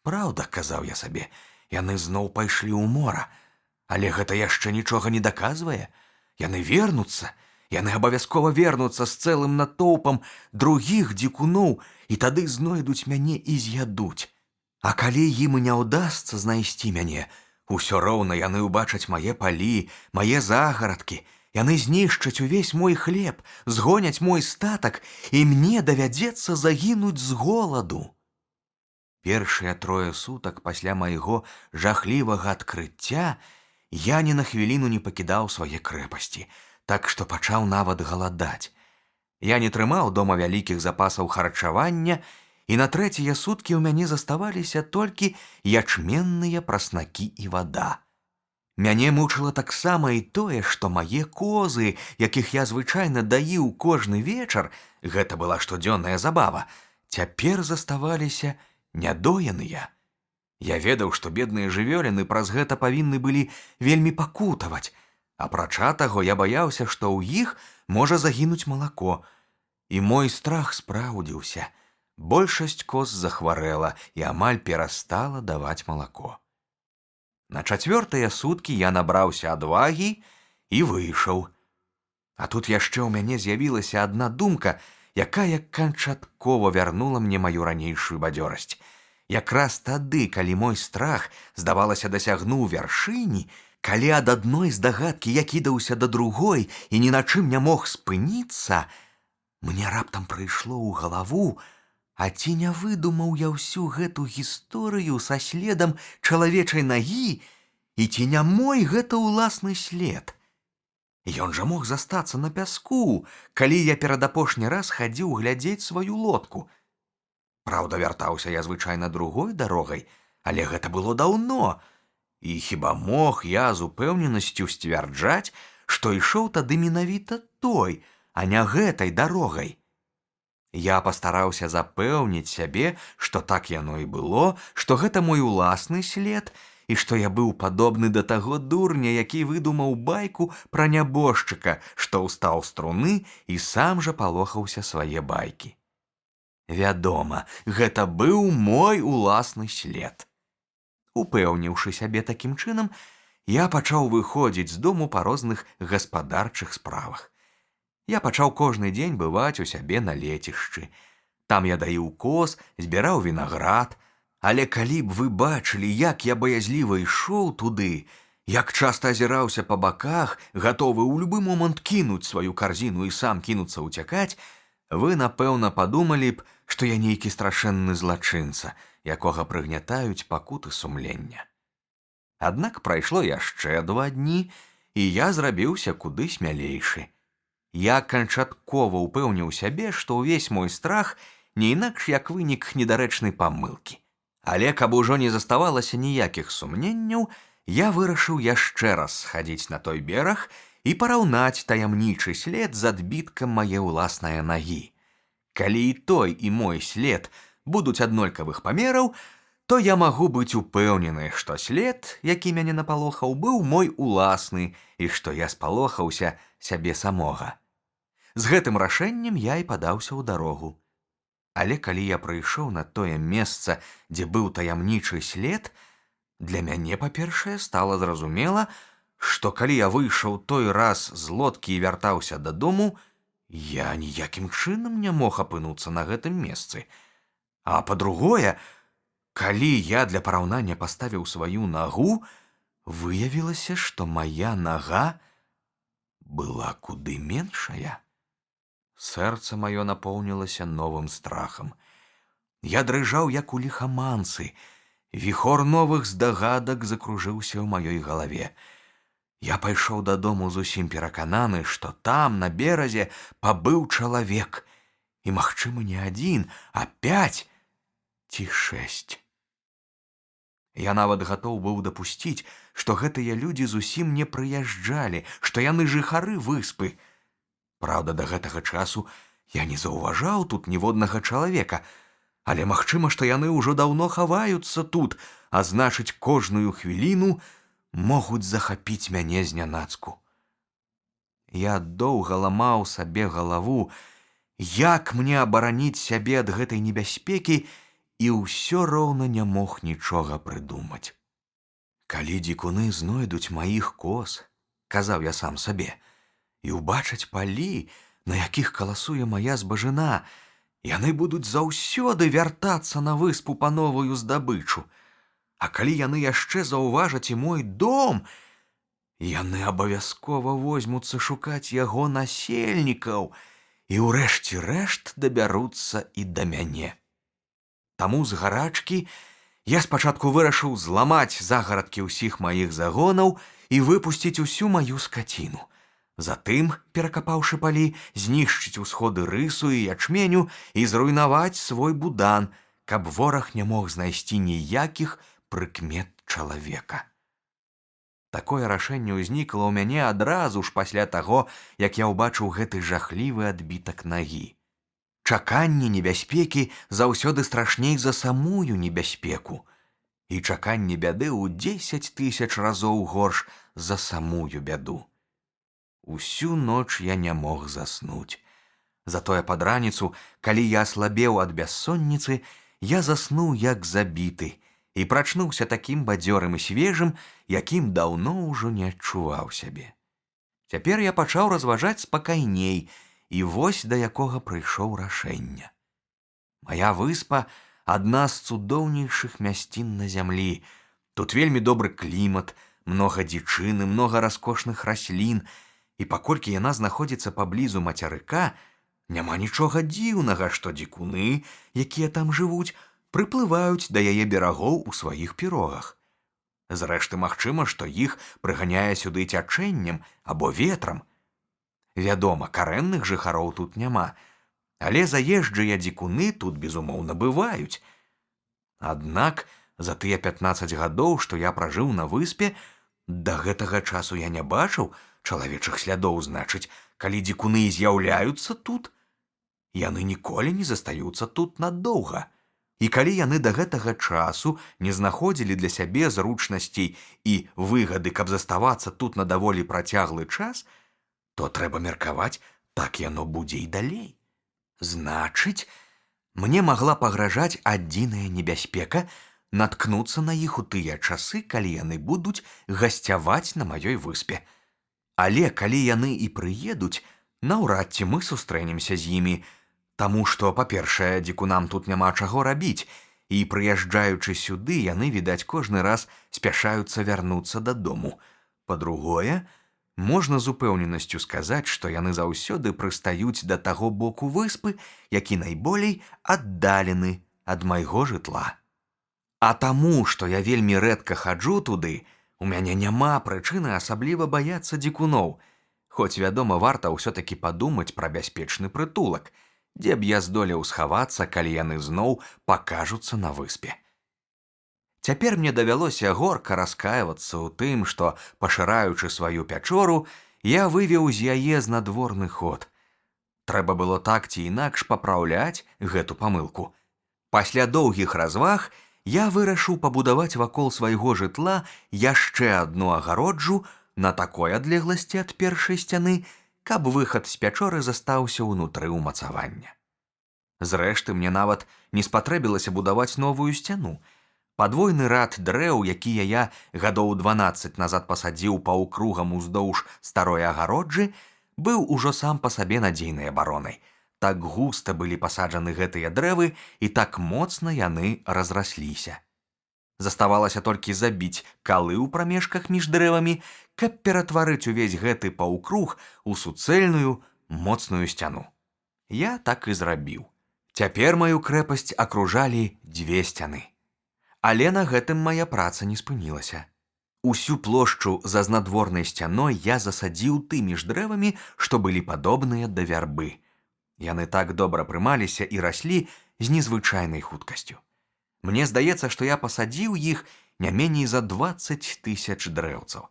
Speaker 1: Праўда, казаў я сабе, яны зноў пайшлі ў мора, але гэта яшчэ нічога не даказвае. Яны вернуцца, яны абавязкова вернуцца з цэлым натоўпам другіх дзікуноў і тады знойдуць мяне і з'ядуць. А калі ім і не ўдасца знайсці мяне, усё роўна яны ўбачаць мае палі, мае загарадкі, яны знішчаць увесь мой хлеб, згоняць мой статак, і мне давядзецца загінуць з голаду. Першыя 3 сутак пасля майго жахлівага адкрыцця я ні на хвіліну не пакідаў свае крэпасці, так што пачаў нават галадаць. Я не трымаў дома вялікіх запасаў харчавання, і на 3-е суткі ў мяне заставаліся толькі ячменныя праснакі і вада. Мяне мучыла таксама і тое, што мае козы, якіх я звычайна даіў кожны вечар, гэта была штодзённая забава, цяпер заставаліся нядоеныя. Я ведаў, што бедныя жывёліны праз гэта павінны былі вельмі пакутаваць. Апрача таго, я баяўся, што ў іх можа загінуць малако. І мой страх спраўдзіўся. Большасць коз захварэла і амаль перастала даваць малако. На 4-е суткі я набраўся адвагі і выйшаў. А тут яшчэ ў мяне з'явілася адна думка, якая канчаткова вярнула мне маю ранейшую бадзёрасць. Якраз тады, калі мой страх, здавалася, дасягнуў вяршыні, калі ад адной здагадкі я кідаўся да другой і ні на чым не мог спыніцца, мне раптам прыйшло ў галаву, а ці не выдумаў я ўсю гэту гісторыю са следам чалавечай нагі, і ці не мой гэта ўласны след? Ён жа мог застацца на пяску, калі я перадапошні раз хадзіў глядзець сваю лодку. Праўда, вяртаўся я звычайна другой дарогай, але гэта было даўно, і хіба мог я з упэўненасцю сцвярджаць, што ішоў тады менавіта той, а не гэтай дарогай. Я пастараўся запэўніць сябе, што так яно і было, што гэта мой уласны след, і што я быў падобны да таго дурня, які выдумаў байку пра нябожчыка, што ўстаў з труны і сам жа палохаўся свае байкі. Вядома, гэта быў мой уласны след. Упэўніўшы сябе такім чынам, я пачаў выходзіць з дому па розных гаспадарчых справах. Я пачаў кожны дзень бываць у сябе на лецішчы. Там я даіў коз, збіраў вінаград. Але калі б вы бачылі, як я баязліва ішоў туды, як часта азіраўся па баках, гатовы ў любы момант кінуць сваю карзіну і сам кінуцца ўцякаць, вы, напэўна, падумалі б, што я нейкі страшэнны злачынца, якога прыгнятаюць пакуты сумлення. Аднак прайшло яшчэ 2 дні, і я зрабіўся куды смялейшы. я канчаткова ўпэўніў сябе, што ўвесь мой страх не інакш як вынік недарэчнай памылкі. Але каб ужо не заставалася ніякіх сумненняў, я вырашыў яшчэ раз схадзіць на той бераг і параўнаць таямнічы след з адбіткам мае ўласнае нагі. Калі і той, і мой след будуць аднолькавых памераў, то я магу быць упэўнены, што след, які мяне напалохаў, быў мой уласны і што я спалохаўся сябе самога. З гэтым рашэннем я і падаўся ў дарогу. Але калі я прыйшоў на тое месца, дзе быў таямнічы след, для мяне, па-першае, стала зразумела, што калі я выйшаў той раз з лодкі і вяртаўся дадому, я ніякім чынам не мог апынуцца на гэтым месцы. А па-другое, калі я для параўнання паставіў сваю нагу, выявілася, што мая нага была куды меншая. Сэрца маё напоўнілася новым страхам. Я дрыжаў, як у ліхаманцы. Віхор новых здагадак закружыўся ў маёй галаве. Я пайшоў дадому зусім перакананы, што там, на беразе, пабыў чалавек. І, магчыма, не адзін, а 5 ці 6. Я нават гатоў быў дапусціць, што гэтыя людзі зусім не прыязджалі, што яны жыхары выспы. Праўда, да гэтага часу я не заўважаў тут ніводнага чалавека, але магчыма, што яны ўжо даўно хаваюцца тут, а значыць, кожную хвіліну могуць захапіць мяне знянацку. Я доўга ламаў сабе галаву, як мне абараніць сябе ад гэтай небяспекі, і ўсё роўна не мог нічога прыдумаць. Калі дзікуны знойдуць маіх коз, казаў я сам сабе, і ўбачаць палі, на якіх каласуе мая збажына, яны будуць заўсёды вяртацца на выспу па новую здабычу. А калі яны яшчэ заўважаць і мой дом, яны абавязкова возьмуцца шукаць яго насельнікаў і ўрэшце рэшт дабяруцца і да мяне. Таму з гарачкі я спачатку вырашыў зламаць загарадкі ўсіх маіх загонаў і выпусціць усю маю скаціну. Затым, перакапаўшы палі, знішчыць усходы рысу і ячменю і зруйнаваць свой будан, каб вораг не мог знайсці ніякіх прыкмет чалавека. Такое рашэнне ўзнікла ў мяне адразу ж пасля таго, як я ўбачыў гэты жахлівы адбітак нагі. Чаканне небяспекі заўсёды страшней за самую небяспеку, і чаканне бяды ў 10 000 разоў горш за самую бяду. Усю ноч я не мог заснуць. Затое пад раніцу, калі я аслабеў ад бяссонніцы, я заснуў як забіты і прачнуўся такім бадзёрым і свежым, якім даўно ўжо не адчуваў сябе. Цяпер я пачаў разважаць спакайней, і вось да якога прыйшоў рашэння. Мая выспа — адна з цудоўнейшых мясцін на зямлі. Тут вельмі добры клімат, многа дзічыны, многа раскошных раслін, і паколькі яна знаходзіцца паблізу мацярыка, няма нічога дзіўнага, што дзікуны, якія там жывуць, прыплываюць да яе берагоў у сваіх пірогах. Зрэшты, магчыма, што іх прыганяе сюды цячэннем або ветрам. Вядома, карэнных жыхароў тут няма, але заезджыя дзікуны тут, безумоўна, бываюць. Аднак за тыя 15 гадоў, што я пражыў на выспе, да гэтага часу я не бачыў чалавечых слядоў, значыць, калі дзікуны з'яўляюцца тут, яны ніколі не застаюцца тут надоўга. І калі яны да гэтага часу не знаходзілі для сябе зручнасцей і выгады, каб заставацца тут на даволі працяглы час, то трэба меркаваць, так яно будзе і далей. Значыць, мне магла пагражаць адзіная небяспека наткнуцца на іх у тыя часы, калі яны будуць гасцяваць на маёй выспе. Але калі яны і прыедуць, наўрад ці мы сустрэнемся з імі, таму што, па-першае, дзікунам тут няма чаго рабіць, і, прыязджаючы сюды, яны, відаць, кожны раз спяшаюцца вярнуцца дадому. Па-другое, можна з упэўненасцю сказаць, што яны заўсёды прыстаюць да таго боку выспы, які найболей аддалены ад майго жытла. А таму, што я вельмі рэдка хаджу туды, у мяне няма прычыны асабліва баяцца дзікуноў. Хоць, вядома, варта ўсё-такі падумаць пра бяспечны прытулак, дзе б я здолеў схавацца, калі яны зноў пакажуцца на выспе. Цяпер мне давялося горка раскайвацца ў тым, што, пашыраючы сваю пячору, я вывеў з яе знадворны ход. Трэба было так ці інакш папраўляць гэту памылку. Пасля доўгіх разваг я вырашыў пабудаваць вакол свайго жытла яшчэ адну агароджу на такой адлегласці ад першай сцяны, каб выхад з пячоры застаўся ўнутры ўмацавання. Зрэшты, мне нават не спатрэбілася будаваць новую сцяну. Падвойны рад дрэў, якія я гадоў 12 назад пасадзіў паўкругам уздоўж старой агароджы, быў ужо сам па сабе надзейнай абаронай. Так густа былі пасаджаны гэтыя дрэвы, і так моцна яны разрасліся. Заставалася толькі забіць калы ў прамежках між дрэвамі, каб ператварыць увесь гэты паўкруг у суцэльную, моцную сцяну. Я так і зрабіў. Цяпер маю крэпасць акружалі 2 сцяны. Але на гэтым мая праца не спынілася. Усю плошчу за знадворнай сцяной я засадзіў тымі ж дрэвамі, што былі падобныя да вярбы. Яны так добра прымаліся і раслі з незвычайнай хуткасцю. Мне здаецца, што я пасадзіў іх не меней за 20 000 дрэўцаў.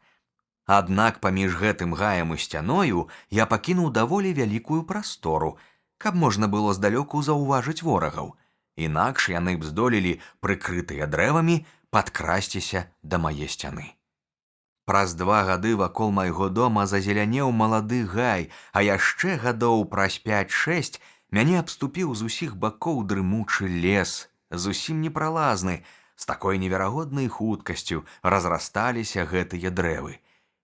Speaker 1: Аднак паміж гэтым гаем і сцяною я пакінуў даволі вялікую прастору, каб можна было здалёку заўважыць ворагаў. Інакш яны б здолелі, прыкрытыя дрэвамі, падкрасціся да мае сцяны. Праз 2 гады вакол майго дома зазелянеў малады гай, а яшчэ гадоў праз 5-6 мяне абступіў з усіх бакоў дрымучы лес, зусім непралазны, з такой неверагоднай хуткасцю разрасталіся гэтыя дрэвы.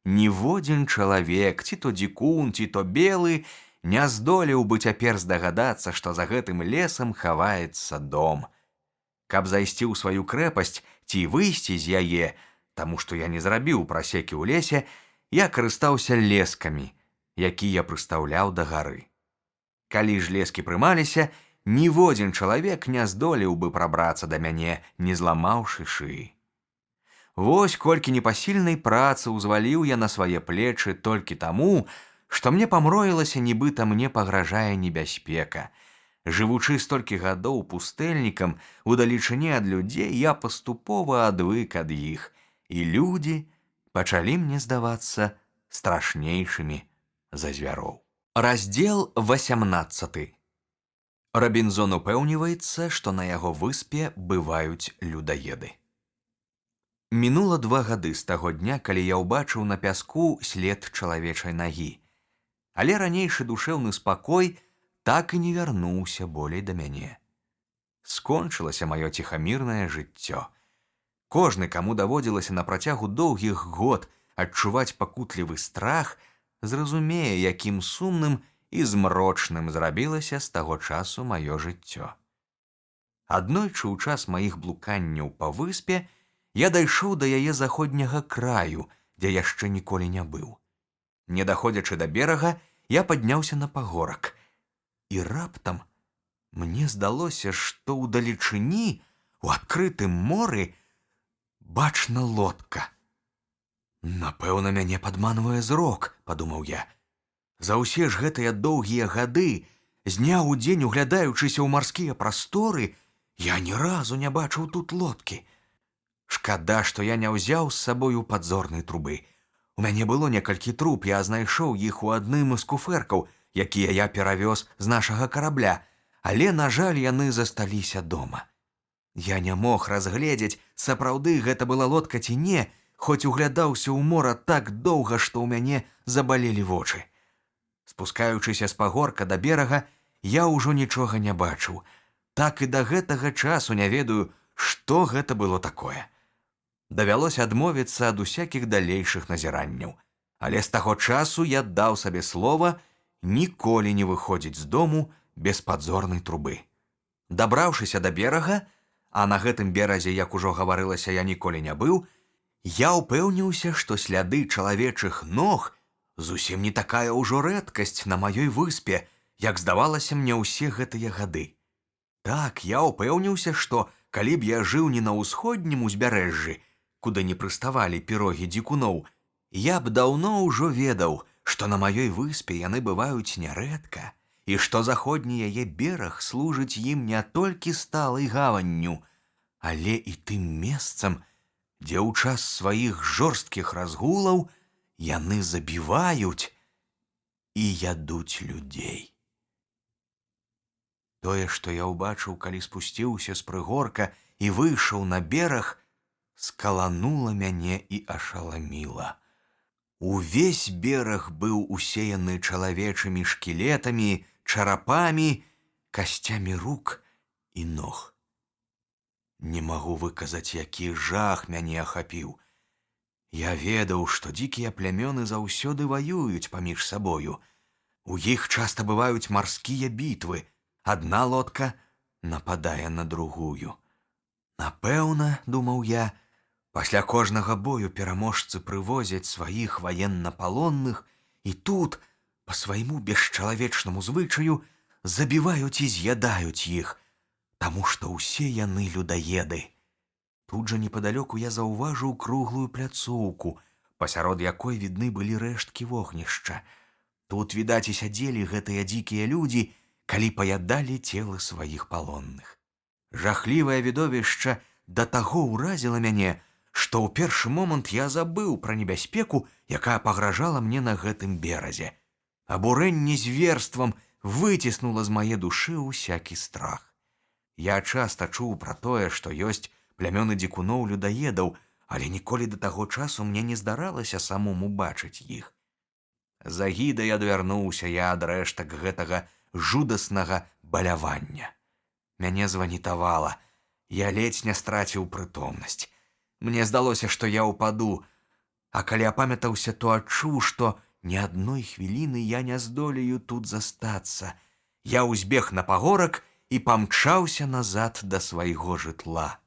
Speaker 1: Ніводзін чалавек, ці то дзікун, ці то белы, не здолеў бы цяпер здагадацца, што за гэтым лесам хаваецца дом. Каб зайсці ў сваю крэпасць ці выйсці з яе, таму што я не зрабіў прасекі ў лесе, я карыстаўся лескамі, якія прыстаўляў да гары. Калі ж лескі прымаліся, ніводзін чалавек не здолеў бы прабрацца да мяне, не зламаўшы шыі. Вось колькі непасільнай працы ўзваліў я на свае плечы толькі таму, што мне памроілася, нібыта мне пагражае небяспека. Жывучы столькі гадоў пустэльнікам, у далечыне ад людзей, я паступова адвык ад іх, і людзі пачалі мне здавацца страшнейшымі за звяроў. Раздзел 18. Рабінзон упэўніваецца, што на яго выспе бываюць людаеды. Мінула 2 гады з таго дня, калі я ўбачыў на пяску след чалавечай нагі. Але ранейшы душэўны спакой так і не вярнуўся болей да мяне. Скончылася маё ціхамірнае жыццё. Кожны, каму даводзілася на працягу доўгіх год адчуваць пакутлівы страх, зразумее, якім сумным і змрочным зрабілася з таго часу маё жыццё. Аднойчы ў час маіх блуканняў па выспе я дайшоў да яе заходняга краю, дзе яшчэ ніколі не быў. Не даходзячы да берага, я падняўся на пагорак. І раптам мне здалося, што ў далечыні, у адкрытым моры, бачна лодка. Напэўна, мяне падманвае зрок, падумаў я. За ўсе ж гэтыя доўгія гады, з дня ў дзень углядаючыся ў марскія прасторы, я ні разу не бачыў тут лодкі. Шкада, што я не ўзяў з сабою падзорнай трубы. У мяне было некалькі труб, я знайшоў іх у адным з куфэркаў, якія я перавёз з нашага карабля, але, на жаль, яны засталіся дома. Я не мог разгледзець, сапраўды гэта была лодка ці не, хоць углядаўся ў мора так доўга, што ў мяне забалелі вочы. Спускаючыся з пагорка да берага, я ўжо нічога не бачыў. Так і да гэтага часу не ведаю, што гэта было такое. Давялося адмовіцца ад усякіх далейшых назіранняў. Але з таго часу я даў сабе слова ніколі не выходзіць з дому без падзорнай трубы. Дабраўшыся да берага, а на гэтым беразе, як ужо гаварылася, я ніколі не быў, я ўпэўніўся, што сляды чалавечых ног зусім не такая ўжо рэдкасць на маёй выспе, як здавалася мне ўсе гэтыя гады. Так, я ўпэўніўся, што калі б я жыў не на ўсходнім узбярэжжы, куды не прыставалі пірогі дзікуноў, я б даўно ўжо ведаў, што на маёй выспе яны бываюць нярэдка, і што заходні яе бераг служыць ім не толькі сталай гаванню, але і тым месцам, дзе ў час сваіх жорсткіх разгулаў яны забіваюць і ядуць людзей. Тое, што я ўбачыў, калі спусціўся з прыгорка і выйшаў на бераг, скаланула мяне і ашаламіла. Увесь бераг быў усеяны чалавечымі шкілетамі, чарапамі, касцямі рук і ног. Не магу выказаць, які жах мяне ахапіў. Я ведаў, што дзікія плямёны заўсёды ваююць паміж сабою. У іх часта бываюць марскія бітвы. Адна лодка нападае на другую. Напэўна, думаў я, пасля кожнага бою пераможцы прывозяць сваіх ваеннапалонных і тут, па свайму бесчалавечнаму звычаю, забіваюць і з'ядаюць іх, таму што ўсе яны людаеды. Тут жа непадалёку я заўважыў круглую пляцоўку, пасярод якой відны былі рэшткі вогнішча. Тут, відаць, і сядзелі гэтыя дзікія людзі, калі паядалі целы сваіх палонных. Жахлівае відовішча да таго ўразіла мяне, што ў першы момант я забыў пра небяспеку, якая пагражала мне на гэтым беразе. Абурэнне зверствам выціснула з мае душы ўсякі страх. Я часта чуў пра тое, што ёсць плямёны дзікуноў-людаедаў, але ніколі да таго часу мне не здаралася самому бачыць іх. З агідай адвярнуўся я ад рэштак гэтага жудаснага балявання. Мяне званітавала, я ледзь не страціў прытомнасць. Мне здалося, што я ўпаду, а калі апамятаўся, то адчуў, што ні адной хвіліны я не здолею тут застацца. Я ўзбег на пагорак і памчаўся назад да свайго жытла.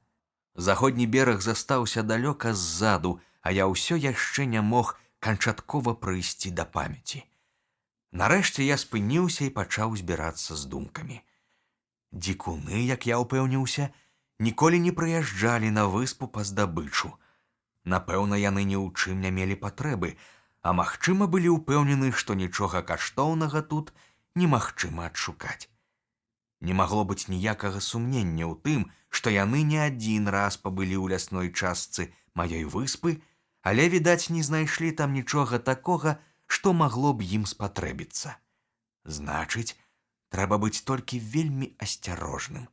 Speaker 1: Заходні бераг застаўся далёка ззаду, а я ўсё яшчэ не мог канчаткова прыйсці да памяці. Нарэшце я спыніўся і пачаў збірацца з думкамі. Дзікуны, як я ўпэўніўся, ніколі не прыязджалі на выспу па здабычу. Напэўна, яны ні ў чым не мелі патрэбы, а магчыма, былі ўпэўнены, што нічога каштоўнага тут немагчыма адшукаць. Не магло быць ніякага сумнення ў тым, што яны не адзін раз пабылі ў лясной частцы маёй выспы, але, відаць, не знайшлі там нічога такога, што магло б ім спатрэбіцца. Значыць, трэба быць толькі вельмі асцярожным.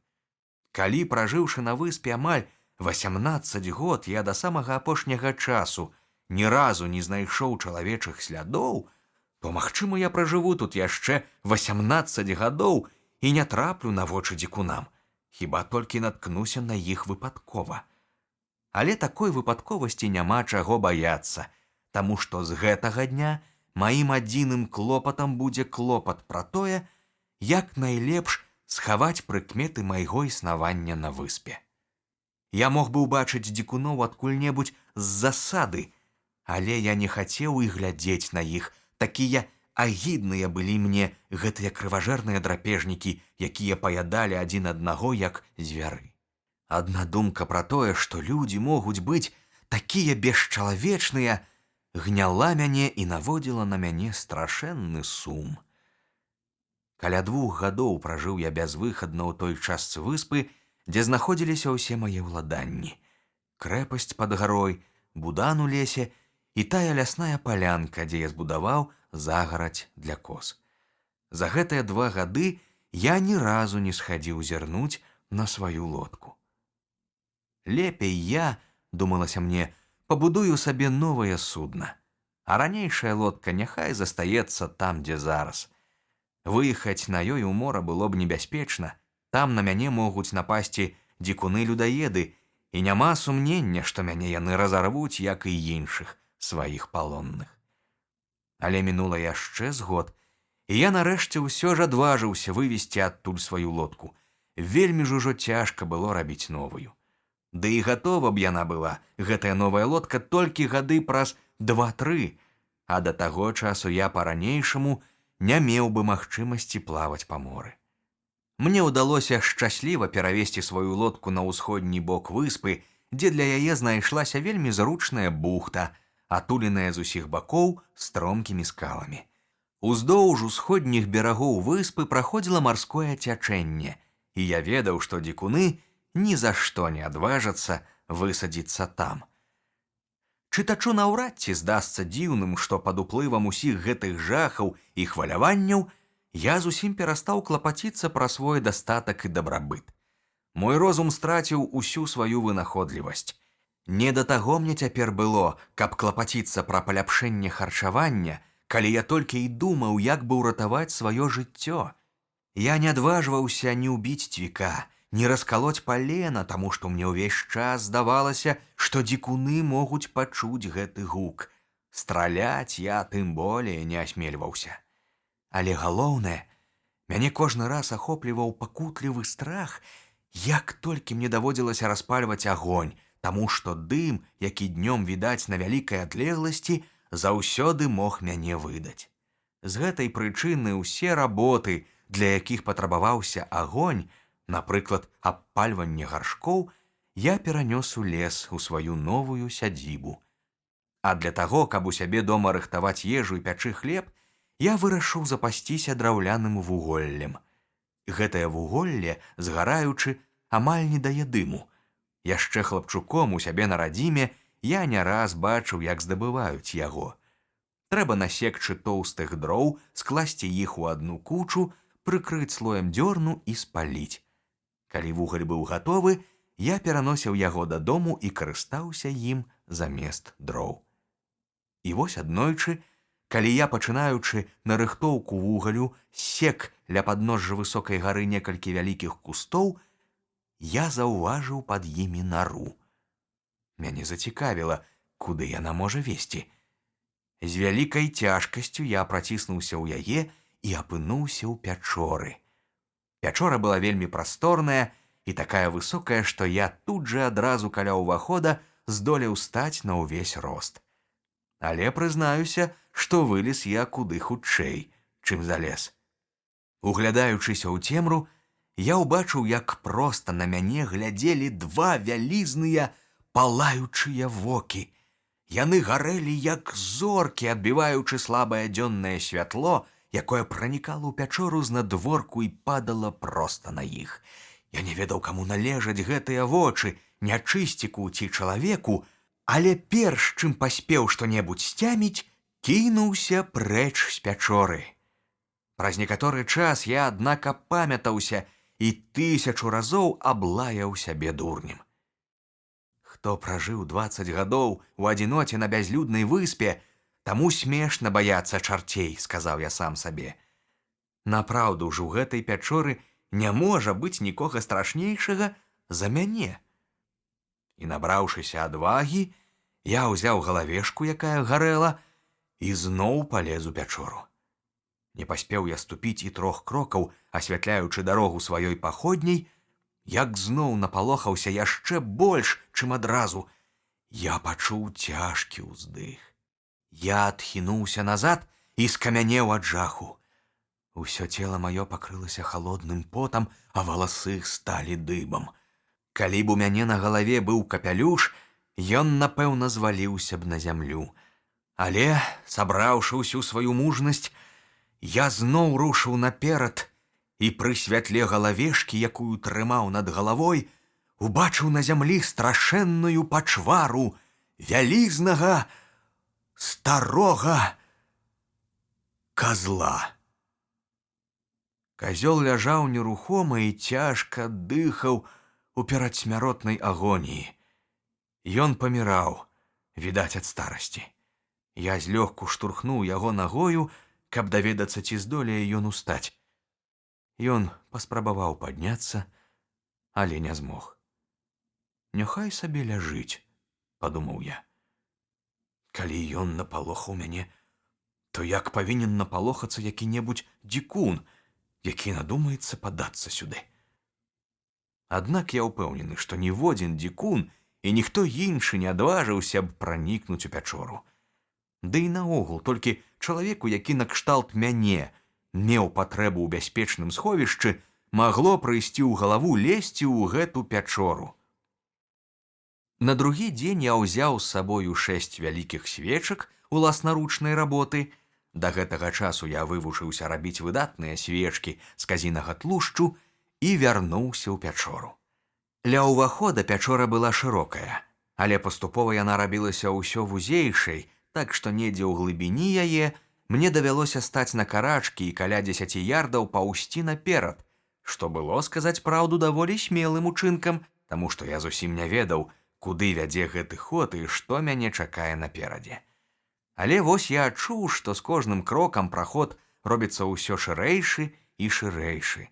Speaker 1: Калі, пражыўшы на выспе амаль 18 год, я да самага апошняга часу ні разу не знайшоў чалавечых слядоў, то, магчыма, я пражыву тут яшчэ 18 гадоў і не траплю на вочы дзікунам, хіба толькі наткнуся на іх выпадкова. Але такой выпадковасці няма чаго баяцца, таму што з гэтага дня маім адзіным клопатам будзе клопат пра тое, як найлепш схаваць прыкметы майго існавання на выспе. Я мог бы ўбачыць дзікуноў адкуль-небудзь з засады, але я не хацеў і глядзець на іх. Такія агідныя былі мне гэтыя крыважэрныя драпежнікі, якія паядалі адзін аднаго, як звяры. Адна думка пра тое, што людзі могуць быць такія бесчалавечныя, гняла мяне і наводзіла на мяне страшэнны сум. Каля 2 гадоў пражыў я бязвыхадна ў той частцы выспы, дзе знаходзіліся ўсе мае ўладанні. Крэпасць пад гарой, будан у лесе і тая лясная палянка, дзе я збудаваў загарадзь для коз. За гэтыя 2 гады я ні разу не схадзіў зірнуць на сваю лодку. Лепей я, думалася мне, пабудую сабе новае судна, а ранейшая лодка няхай застаецца там, дзе зараз. Выехаць на ёй у мора было б небяспечна, там на мяне могуць напасці дзікуны-людаеды, і няма сумнення, што мяне яны разарвуць, як і іншых сваіх палонных. Але мінула яшчэ з год, і я нарэшце ўсё ж адважыўся вывесці адтуль сваю лодку. Вельмі ж ужо цяжка было рабіць новую. Ды і гатова б яна была, гэтая новая лодка, толькі гады праз 2-3, а да таго часу я па-ранейшаму не меў бы магчымасці плаваць па моры. Мне ўдалося шчасліва перавесці сваю лодку на ўсходні бок выспы, дзе для яе знайшлася вельмі зручная бухта, атуленая з усіх бакоў стромкімі скаламі. Уздоўж усходніх берагоў выспы праходзіла марское цячэнне, і я ведаў, што дзікуны ні за што не адважацца высадзіцца там. Чытачу наўрад ці здасца дзіўным, што пад уплывам усіх гэтых жахаў і хваляванняў я зусім перастаў клапаціцца пра свой дастатак і дабрабыт. Мой розум страціў усю сваю вынаходлівасць. Не да таго мне цяпер было, каб клапаціцца пра паляпшэнне харчавання, калі я толькі і думаў, як бы ўратаваць сваё жыццё. Я не адважваўся ні ўбіць цвіка, ні раскалоць палена, таму што мне ўвесь час здавалася, што дзікуны могуць пачуць гэты гук. Страляць я тым болей не асмельваўся. Але галоўнае, мяне кожны раз ахопліваў пакутлівы страх, як толькі мне даводзілася распальваць агонь, таму што дым, які днём відаць на вялікай адлегласці, заўсёды мог мяне выдаць. З гэтай прычыны ўсе работы, для якіх патрабаваўся агонь, напрыклад, абпальванне гаршкоў, я перанёс у лес у сваю новую сядзібу. А для таго, каб у сябе дома рыхтаваць ежу і пячы хлеб, я вырашыў запасціся драўляным вуголлем. Гэтае вуголле, згараючы, амаль не дае дыму. Яшчэ хлапчуком у сябе на радзіме я не раз бачыў, як здабываюць яго. Трэба насекчы тоўстых дроў, скласці іх у адну кучу, прыкрыць слоем дзёрну і спаліць. Калі вугаль быў гатовы, я пераносіў яго дадому і карыстаўся ім замест дроў. І вось аднойчы, калі я, пачынаючы нарыхтоўку вугалю, сек ля падножжа высокай гары некалькі вялікіх кустоў, я заўважыў пад імі нару. Мяне зацікавіла, куды яна можа весці. З вялікай цяжкасцю я праціснуўся ў яе і апынуўся ў пячоры. Пячора была вельмі прасторная і такая высокая, што я тут жа адразу каля ўвахода здолеў стаць на ўвесь рост. Але прызнаюся, што вылез я куды хутчэй, чым залез. Углядаючыся ў цемру, я ўбачыў, як проста на мяне глядзелі два вялізныя палаючыя вокі. Яны гарэлі, як зоркі, адбіваючы слабае дзённае святло, якое пранікала ў пячору з надворку і падала проста на іх. Я не ведаў, каму належаць гэтыя вочы, нячысціку ці чалавеку, але перш чым паспеў што-небудзь сцяміць, кінуўся прэч з пячоры. Праз некаторы час я, аднак, апамятаўся і 1000 разоў аблаяў сябе дурнем. Хто пражыў 20 гадоў у адзіноце на бязлюднай выспе, таму смешна баяцца чарцей, сказаў я сам сабе. Напраўду ж у гэтай пячоры не можа быць нікога страшнейшага за мяне. І, набраўшыся адвагі, я ўзяў галавешку, якая гарэла, і зноў палез у пячору. Не паспеў я ступіць і 3 крокаў, асвятляючы дарогу сваёй паходняй, як зноў напалохаўся яшчэ больш, чым адразу. Я пачуў цяжкі ўздых. Я адхінуўся назад і скамянеў ад жаху. Усё цела маё пакрылася халодным потам, а валасы сталі дыбам. Калі б у мяне на галаве быў капялюш, ён, напэўна, зваліўся б на зямлю. Але, сабраўшы ўсю сваю мужнасць, я зноў рушыў наперад і пры святле галавешкі, якую трымаў над галавой, убачыў на зямлі страшэнную пачвару вялізнага старога казла. Казёл ляжаў нерухома і цяжка дыхаў у перадсмяротнай агоніі. Ён паміраў, відаць, ад старасці. Я злёгку штурхнуў яго нагою, каб даведацца, ці здолее ён устаць. Ён паспрабаваў падняцца, але не змог. Няхай сабе ляжыць, падумаў я. Калі ён напалохаў мяне, то як павінен напалохацца які-небудзь дзікун, які надумаецца падацца сюды. Аднак я ўпэўнены, што ніводзін дзікун і ніхто іншы не адважыўся б пранікнуць у пячору. Ды і наогул, толькі чалавеку, які накшталт мяне меў патрэбу ў бяспечным сховішчы, магло прыйсці ў галаву лезці ў гэту пячору. На другі дзень я ўзяў з сабою 6 вялікіх свечак уласнаручнай работы. Да гэтага часу я вывучыўся рабіць выдатныя свечкі з казінага тлушчу і вярнуўся ў пячору. Ля ўвахода пячора была шырокая, але паступова яна рабілася ўсё вузейшай, так што недзе ў глыбіні яе мне давялося стаць на карачкі і каля 10 ярдаў паўсці наперад, што было, сказаць праўду, даволі смелым учынкам, таму што я зусім не ведаў, куды вядзе гэты ход і што мяне чакае наперадзе. Але вось я адчуў, што з кожным крокам праход робіцца ўсё шырэйшы і шырэйшы.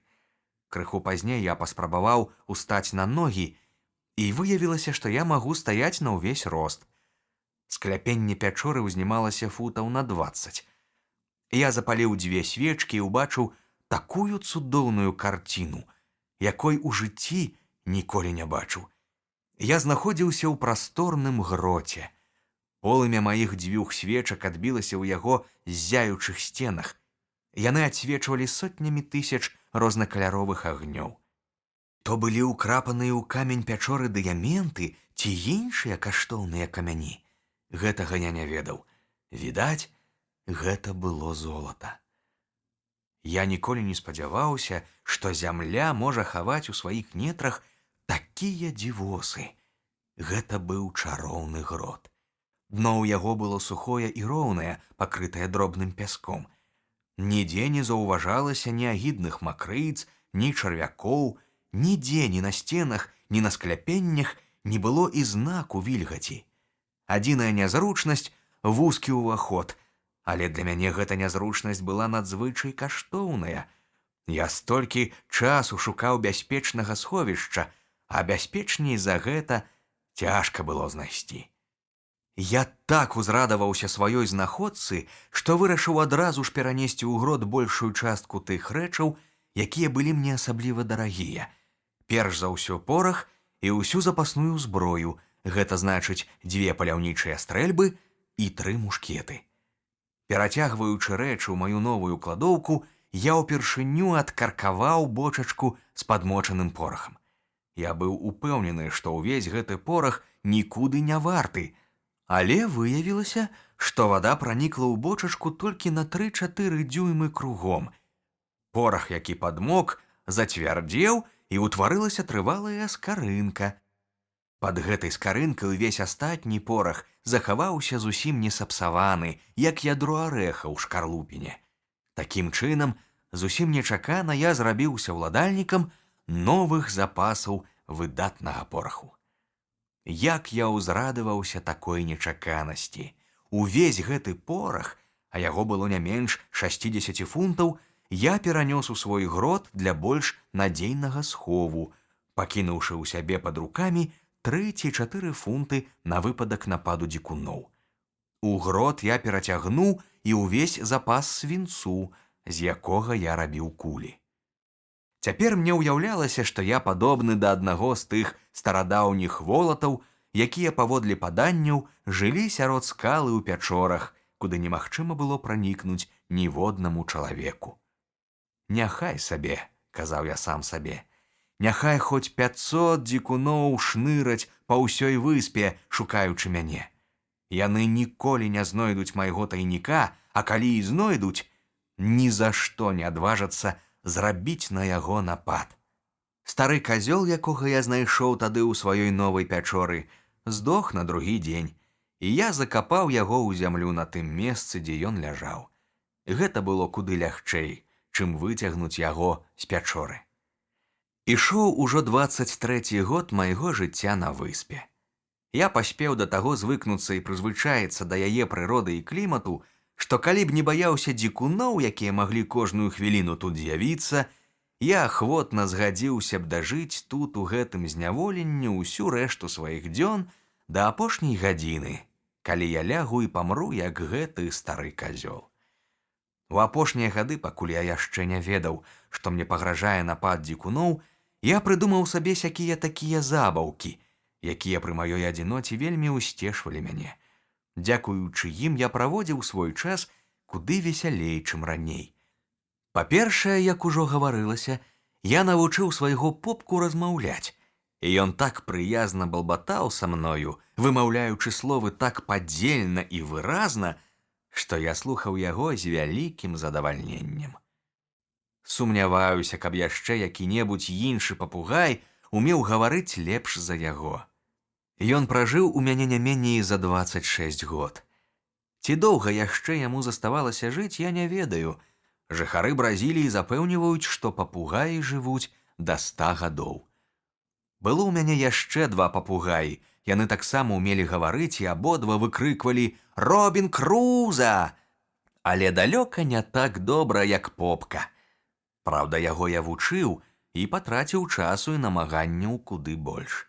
Speaker 1: Крыху пазней я паспрабаваў устаць на ногі, і выявілася, што я магу стаяць на ўвесь рост. Скляпенне пячоры ўзнімалася футаў на 20. Я запаліў 2 свечкі і ўбачыў такую цудоўную карціну, якой у жыцці ніколі не бачыў. Я знаходзіўся ў прасторным гроце. Полымя маіх 2 свечак адбілася ў яго ззяючых сценах. Яны адсвечвалі сотнямі тысяч рознакаляровых агнёў. То былі ўкрапаныя ў камень пячоры дыяменты ці іншыя каштоўныя камяні. Гэтага я не ведаў. Відаць, гэта было золата. Я ніколі не спадзяваўся, што зямля можа хаваць у сваіх нетрах такія дзівосы. Гэта быў чароўны грот. Дно ў яго было сухое і роўнае, пакрытае дробным пяском. Нідзе не заўважалася ні агідных макрыц, ні чарвякоў, нідзе ні на сценах, ні на скляпеннях не было і знаку вільгаці. Адзіная нязручнасць — вузкі ўваход, але для мяне гэта нязручнасць была надзвычай каштоўная. Я столькі часу шукаў бяспечнага сховішча, а бяспечней за гэта цяжка было знайсці. Я так узрадаваўся сваёй знаходцы, што вырашыў адразу ж перанесці ў грот большую частку тых рэчаў, якія былі мне асабліва дарагія. Перш за ўсё порах і ўсю запасную зброю, гэта значыць 2 паляўнічыя стрэльбы і 3 мушкеты. Перацягваючы рэчы ў маю новую кладоўку, я ўпершыню адкаркаваў бочачку з падмочаным порахам. Я быў упэўнены, што ўвесь гэты порах нікуды не варты, але выявілася, што вада пранікла ў бочачку толькі на 3-4 дзюймы кругом. Порах, які падмок, зацвярдзеў і ўтварылася трывалая скарынка. Пад гэтай скарынкай увесь астатні порах захаваўся зусім не сапсаваны, як ядро арэха ў шкарлупіне. Такім чынам, зусім нечакана я зрабіўся ўладальнікам новых запасаў выдатнага пораху. Як я ўзрадаваўся такой нечаканасці. Увесь гэты порах, а яго было не менш 60 фунтаў, я перанёс у свой грот для больш надзейнага схову, пакінуўшы ў сябе пад рукамі 3 ці 4 фунты на выпадак нападу дзікуноў. У грот я перацягнуў і ўвесь запас свінцу, з якога я рабіў кулі. Цяпер мне ўяўлялася, што я падобны да аднаго з тых старадаўніх волатаў, якія паводле паданняў жылі сярод скалы ў пячорах, куды немагчыма было пранікнуць ніводнаму чалавеку. «Няхай сабе», — казаў я сам сабе, «няхай хоць 500 дзікуноў шныраць па ўсёй выспе, шукаючы мяне. Яны ніколі не знойдуць майго тайніка, а калі і знойдуць, ні за што не адважацца зрабіць на яго напад». Стары казёл, якога я знайшоў тады ў сваёй новай пячоры, здох на другі дзень, і я закапаў яго ў зямлю на тым месцы, дзе ён ляжаў. Гэта было куды лягчэй, чым выцягнуць яго з пячоры. Ішоў ужо 23 год майго жыцця на выспе. Я паспеў да таго звыкнуцца і прызвычаіцца да яе прыроды і клімату, што калі б не баяўся дзікуноў, якія маглі кожную хвіліну тут з'явіцца, я ахвотна згадзіўся б дажыць тут у гэтым зняволенні ўсю рэшту сваіх дзён да апошняй гадзіны, калі я лягу і памру, як гэты стары казёл. У апошнія гады, пакуль я яшчэ не ведаў, што мне пагражае напад дзікуноў, я прыдумаў сабе сякія такія забаўкі, якія пры маёй адзіноце вельмі ўсцешвалі мяне. Дзякуючы ім я праводзіў свой час куды весялей, чым раней. Па-першае, як ужо гаварылася, я навучыў свайго попку размаўляць. І ён так прыязна балбатаў са мною, вымаўляючы словы так падзельна і выразна, што я слухаў яго з вялікім задавальненнем. Сумняваюся, каб яшчэ які-небудзь іншы папугай умеў гаварыць лепш за яго. Ён пражыў у мяне не меней за 26 год. Ці доўга яшчэ яму заставалася жыць, я не ведаю. Жыхары Бразіліі запэўніваюць, што папугаі жывуць да 100 гадоў. Было ў мяне яшчэ 2 папугаі. Яны таксама ўмелі гаварыць і абодва выкрыквалі «Робін Круза!», але далёка не так добра, як Попка. Праўда, яго я вучыў і патраціў часу і намаганняў куды больш.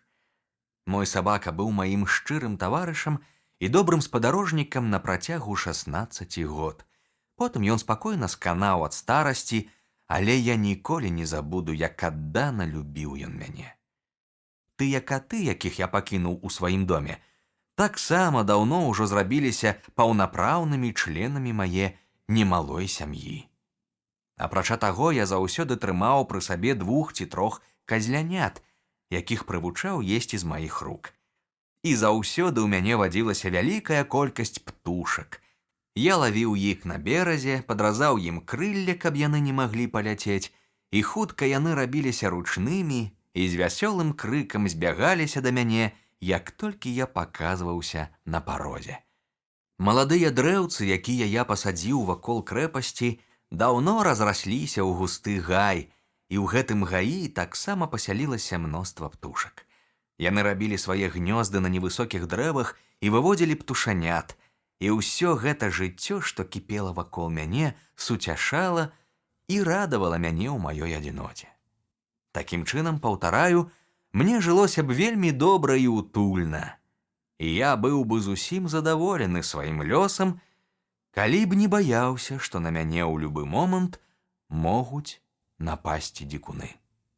Speaker 1: Мой сабака быў маім шчырым таварышам і добрым спадарожнікам на працягу 16 год. Потым ён спакойна сканаў ад старасці, але я ніколі не забуду, як аддана любіў ён мяне. Тыя каты, якіх я пакінуў у сваім доме, таксама даўно ўжо зрабіліся паўнапраўнымі членамі мае немалой сям'і. Апрача таго, я заўсёды трымаў пры сабе 2 ці 3 казлянят, якіх прывучаў есці з маіх рук. І заўсёды ў мяне вадзілася вялікая колькасць птушак. Я лавіў іх на беразе, падразаў ім крылле, каб яны не маглі паляцець, і хутка яны рабіліся ручнымі і з вясёлым крыкам збягаліся да мяне, як толькі я паказваўся на парозе. Маладыя дрэўцы, якія я пасадзіў вакол крэпасці, даўно разрасліся ў густы гай, і ў гэтым гаі таксама пасялілася мноства птушак. Яны рабілі свае гнёзды на невысокіх дрэвах і выводзілі птушанят, і ўсё гэта жыццё, што кіпела вакол мяне, суцяшала і радавала мяне ў маёй адзіноце. Такім чынам, паўтараю, мне жылося б вельмі добра і утульна, і я быў бы зусім задаволены сваім лёсам, калі б не баяўся, што на мяне ў любы момант могуць напасці дзікуны.